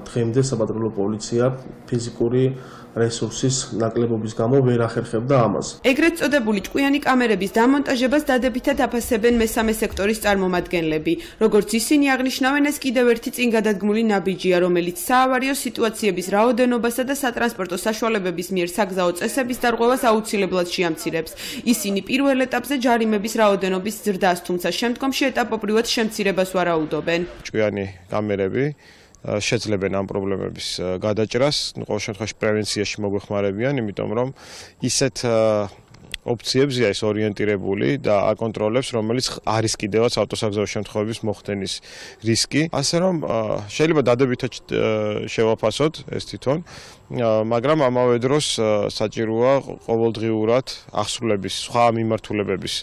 დღემდე საპატრულო პოლიცია ფიზიკური რესურსის ნაკლებობის გამო ვერ ახერხებდა ამას. ეგრეთ წოდებული ჭკვიანი კამერების დამონტაჟებას დადებითად აფასებენ მესამე სექტორის წარმომადგენლები. როგორც ისინი აღნიშნავენ, ეს კიდევ ერთი წინგადადგმული ნაბიჯია, რომელიც საავარიო სიტუაციების რაოდენობასა და სატრანსპორტო საშუალებების მიერ საგზაო წესების დარღვევას აუცილებლად შეამცირებს. ისინი პირველ ეტაპზე ჯარიმების რაოდენობის ზრდას, თუმცა შემდგომში ეტაპობრივად შემცირებას ვარაუდობენ. ჭკვიანი კამერები შეძლებენ ამ პრობლემების გადაჭრას, ყოველ შემთხვევაში პრევენციაში მოგვეხმარებიან, იმიტომ რომ ისეთ ოფციებზია ეს ორიენტირებული და აკონტროლებს, რომელიც არის კიდევაც ავტოსაგზაო შემთხვევების მოხდენის რისკი, ასე რომ შეიძლება დადებითად შევაფასოთ ეს თვითონ, მაგრამ ამავე დროს საჭიროა ყოველდღიურად აღსრულების სხვა მიმართულებების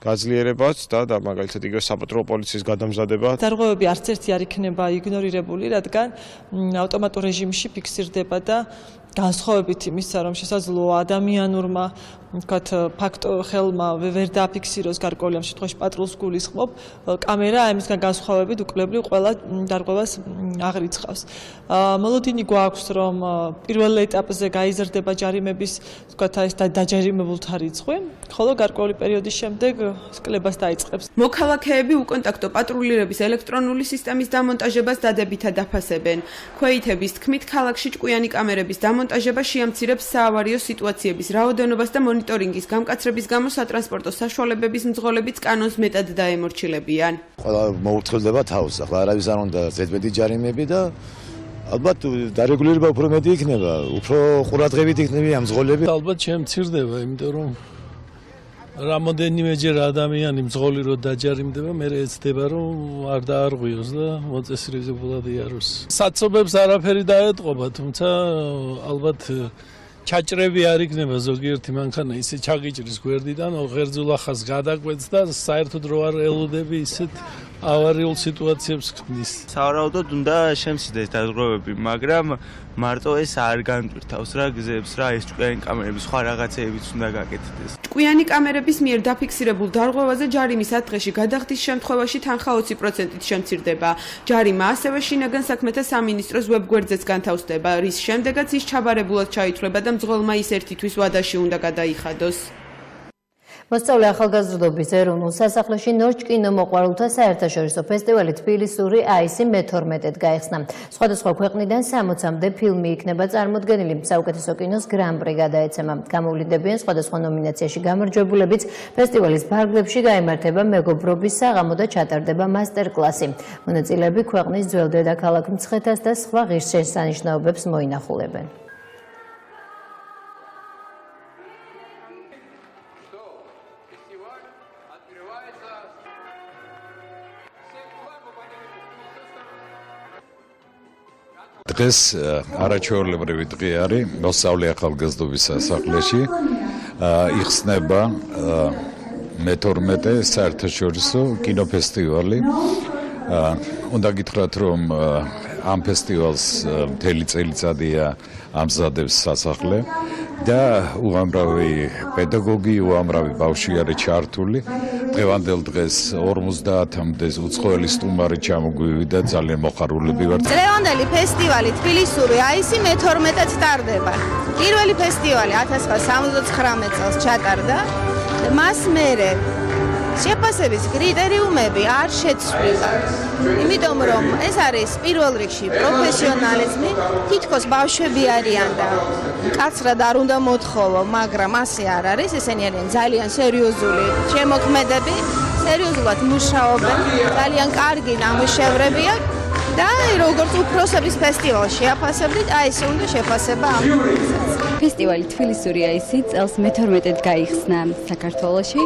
გაძლიერებაც და მაგალითად იგივე საპატრულო პოლიციის გადამზადება. დარღვევები არც ერთი არ იქნება იგნორირებული, რადგან ავტომატურ რეჟიმში ფიქსირდება და განსხვავებით იმისა, რომ შესაძლოა ადამიანურმა ხელმა ვერ დააფიქსიროს გარკვეული ამ შემთხვევაში პატრულს გულისხმობ, კამერა ამისგან განსხვავებით უკვლებლივ ყველა დარღვევას აღრიცხავს. მოლოდინი გვაქვს, რომ პირველ ეტაპზე გაიზრდება ჯარიმების ეს დაჯერიმებულთა რიცხვი, ხოლო გარკვეული პერიოდის შემდეგ კლებას დაიწყებს. მოქალაქეები უკონტაქტო პატრულირების ელექტრონული სისტემის დამონტაჟებას დადებითად აფასებენ. ქვეითების თქმით, ქალაქში ჭკვიანი კამერების დამონტაჟება შეამცირებს საავარიო სიტუაციების რაოდენობას და მონიტორინგის გამკაცრების გამო სატრანსპორტო საშუალებების მძღოლებიც კანონს მეტად დაემორჩილებიან. ყველა მოუწყდება თავს, ახლა არავის არ უნდა ზედმეტი ჯარიმები და ალბათ დარეგულირება უფრო მეტი იქნება, უფრო ყურადღებით იქნება ამ მძღოლები. ალბათ შემცირდება, იმიტომ რომ რამოდენიმეჯერ ადამიანი მძღოლი რო დაჯარიმდება, მე ეცდება რომ არ დაარღვიოს და მოწესრიგებულად იაროს. საცობებს არაფერი დაეტყობა, თუმცა ალბათ ჩაჭრები არ იქნება ზოგიერთი მანქანა ისე ჩაგიჭრის გვერდიდან, ღერძულა ხაზს გადაკვეთს და საერთოდ რო არ ელოდები ისეთ ავარიულ სიტუაციებს ქმნის. სავარაუდოდ უნდა შემცირდეს დარღვევები, მაგრამ მარტო ეს არ განტვირთავს რა გზებს რა ეს ჭკვიანი კამერების სხვა რაღაცეებიც უნდა გაკეთდეს. ჭკვიანი კამერების მიერ დაფიქსირებულ დარღვევაზე ჯარიმის 10 დღეში გადახდის შემთხვევაში თანხა 20%-ით შემცირდება. ჯარიმა ასევე შინაგან საქმეთა სამინისტროს ვებგვერდზეც განთავსდება, რის შემდეგაც ის ჩაბარებულად ჩაითვლება და მძღოლმა ის ერთი თვის ვადაში უნდა გადაიხადოს. მოსწავლე ახალგაზრდობის ეროვნულ სასახლეში ნორჩ კინომოყვარულთა საერთაშორისო ფესტივალი თბილისური აისი მე-12-ად გაიხსნა. Სხვადასხვა ქვეყნიდან 60-მდე ფილმი იქნება წარმოდგენილი. საუკეთესო კინოს გრან-პრი გადაეცემა. გამოვლინდებიან სხვადასხვა ნომინაციაში გამარჯვებულებიც. ფესტივალის ფარგლებში გაიმართება მეგობრობის საღამო და ჩატარდება მასტერ-კლასი. მონაწილეები ქვეყნის ძველ დედაქალაქ მცხეთას და სხვა ღირსშესანიშნაობებს მოინახულებენ. დღეს არაჩვეულებრივი დღე არის მოსწავლე ახალგაზრდობის სასახლეში იხსნება მე-12 საერთაშორისო კინოფესტივალი. უნდა გითხრათ, რომ ამ ფესტივალს მთელი წელიწადია ამზადებს სასახლე და უამრავი პედაგოგი, უამრავი ბავშვი არის ჩართული. დღევანდელ დღეს 50-მდე უცხოელი სტუმარი ჩამოგვივიდა, ძალიან მოხარულები ვართ. დღევანდელი ფესტივალი თბილისური აისი მე-12-ად ტარდება. პირველი ფესტივალი 1979 წელს ჩატარდა. მას მერე შეფასების კრიტერიუმები არ შეცვლილა. იმიტომ რომ ეს არის პირველ რიგში პროფესიონალიზმი, თითქოს ბავშვები არიან და კაცრად არ უნდა მოთხოვო, მაგრამ ასე არ არის, ესენი არიან ძალიან სერიოზული შემოქმედები, სერიოზულად მუშაობენ, ძალიან კარგი ნამუშევრებია და როგორც უფროსების ფესტივალს შეაფასებდით, აი ესე უნდა შეფასება ამ ფესტივალი თბილისური აისი წელს მე-12-ად გაიხსნა საქართველოში.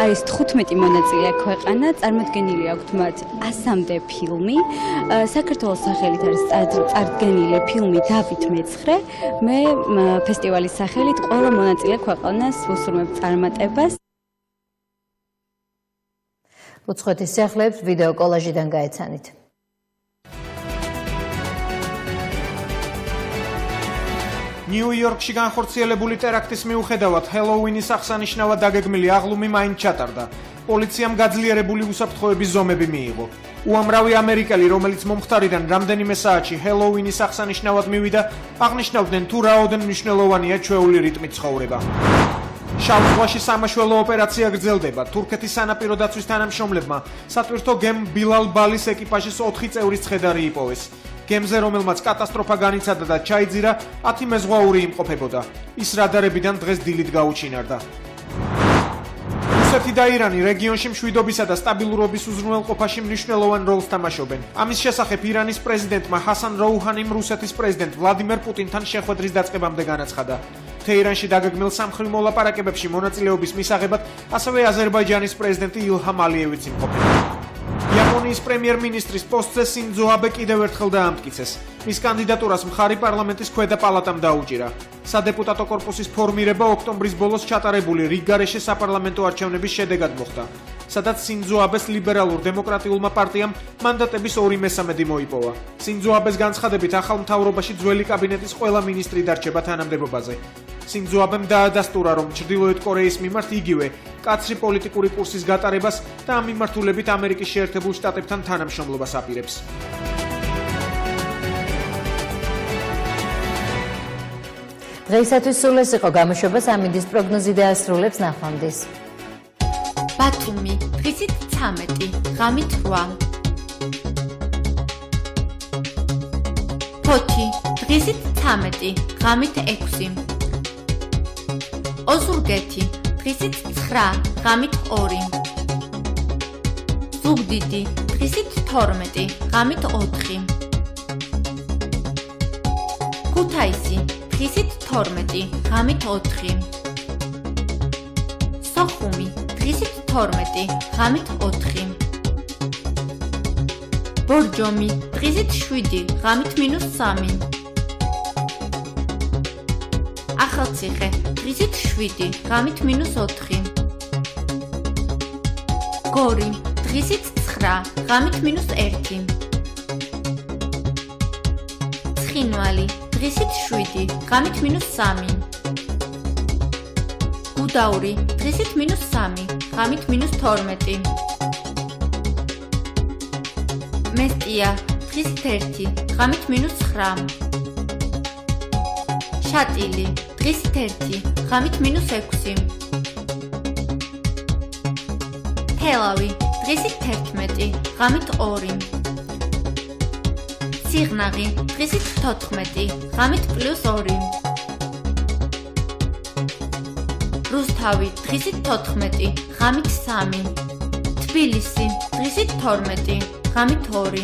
არის 15 მონაწილე ქვეყანა, წარმოდგენილი აქვთ მათ 100-მდე ფილმი. საქართველოს სახელით არის წარდგენილი ფილმი დავით მეცხრე. მე ფესტივალის სახელით ყველა მონაწილე ქვეყანას ვუსურმებ წარმატებას. უცხოეთის სახლებს ვიდეო კოლაჟიდან გაეცანით. ნიუ-იორკში განხორციელებული ტერაქტის მიუხედავად ჰელოუინის აღსანიშნავად დაგეგმილი აღლუმი მაინც ჩატარდა. პოლიციამ გაძლიერებული უსაფრთხოების ზომები მიიღო. უამრავი ამერიკელი, რომელიც მომხდარიდან რამდენიმე საათში ჰელოუინის აღსანიშნავად მივიდა, აღნიშნავდნენ თუ რაოდენ მნიშვნელოვანია ჩვეული რიტმით ცხოვრება. შავ ზღვაში სამაშველო ოპერაცია გრძელდება. თურქეთის სანაპირო დაცვის თანამშრომლებმა სატვირთო გემ ბილალ ბალის ეკიპაჟის 4 წევრის ცხედარი იპოვეს. გემზე, რომელმაც კატასტროფა განიცადა და ჩაიძირა, 10 მეზღვაური იმყოფებოდა. ის რადარებიდან დღეს დილით გაუჩინარდა. რუსეთი და ირანი რეგიონში მშვიდობისა და სტაბილურობის უზრუნველყოფაში მნიშვნელოვან როლს თამაშობენ. ამის შესახებ ირანის პრეზიდენტმა ჰასან როუჰანიმ რუსეთის პრეზიდენტ ვლადიმერ პუტინთან შეხვედრის დაწყებამდე განაცხადა. თეირანში დაგეგმილ სამხრივ მოლაპარაკებებში მონაწილეობის მისაღებად ასევე აზერბაიჯანის პრეზიდენტი ილჰამ ალიევიც იმყოფება. იაპონიის პრემიერ-მინისტრის პოსტზე სინძო აბე კიდევ ერთხელ დაამტკიცეს. მის კანდიდატურას მხარი პარლამენტის ქვედა პალატამ დაუჭირა. სადეპუტატო კორპუსის ფორმირება ოქტომბრის ბოლოს ჩატარებული რიგგარეშე საპარლამენტო არჩევნების შედეგად მოხდა, სადაც სინძო აბეს ლიბერალურ დემოკრატიულმა პარტიამ მანდატების 2/3 მოიპოვა. სინძო აბეს განცხადებით ახალ მთავრობაში ძველი კაბინეტის ყველა მინისტრი დარჩება თანამდებობაზე. სინძო აბემ დაადასტურა, რომ ჩრდილოეთ კორეის მიმართ იგივე კაცრი პოლიტიკური კურსის გატარებას და ამ მიმართულებით ამერიკის შეერთებულ შტატებთან თანამშრომლობას აპირებს. დღეისათვის სულ ეს იყო გამოშვება. სამინდის პროგნოზი დაასრულებს ნახვამდის. ბათუმი დღისით 13, ღამით 8. ფოთი დღისით 13, ღამით 6. ოზურგეთი დღისით 9, ღამით 2. ზუგდიდი დღისით 12, ღამით 4. ქუთაისი დღისით 12, ღამით 4. სოხუმი დღისით 12, ღამით 4. ბორჯომი დღისით 7, ღამით -3. ახალციხე დღისით 7, ღამით -4. გორი დღისით 9, ღამით -1. ცხინვალი დღისით 7, ღამით -3. გუდაური დღისით -3, ღამით -12. მესტია დღისით 1, ღამით -9. შატილი დღისით 1, ღამით -6. თელავი დღისით 11, ღამით 2. სიღნაღი დღისით 14, ღამით +2. რუსთავი დღისით 14, ღამით 3. თბილისი დღისით 12, ღამით 2.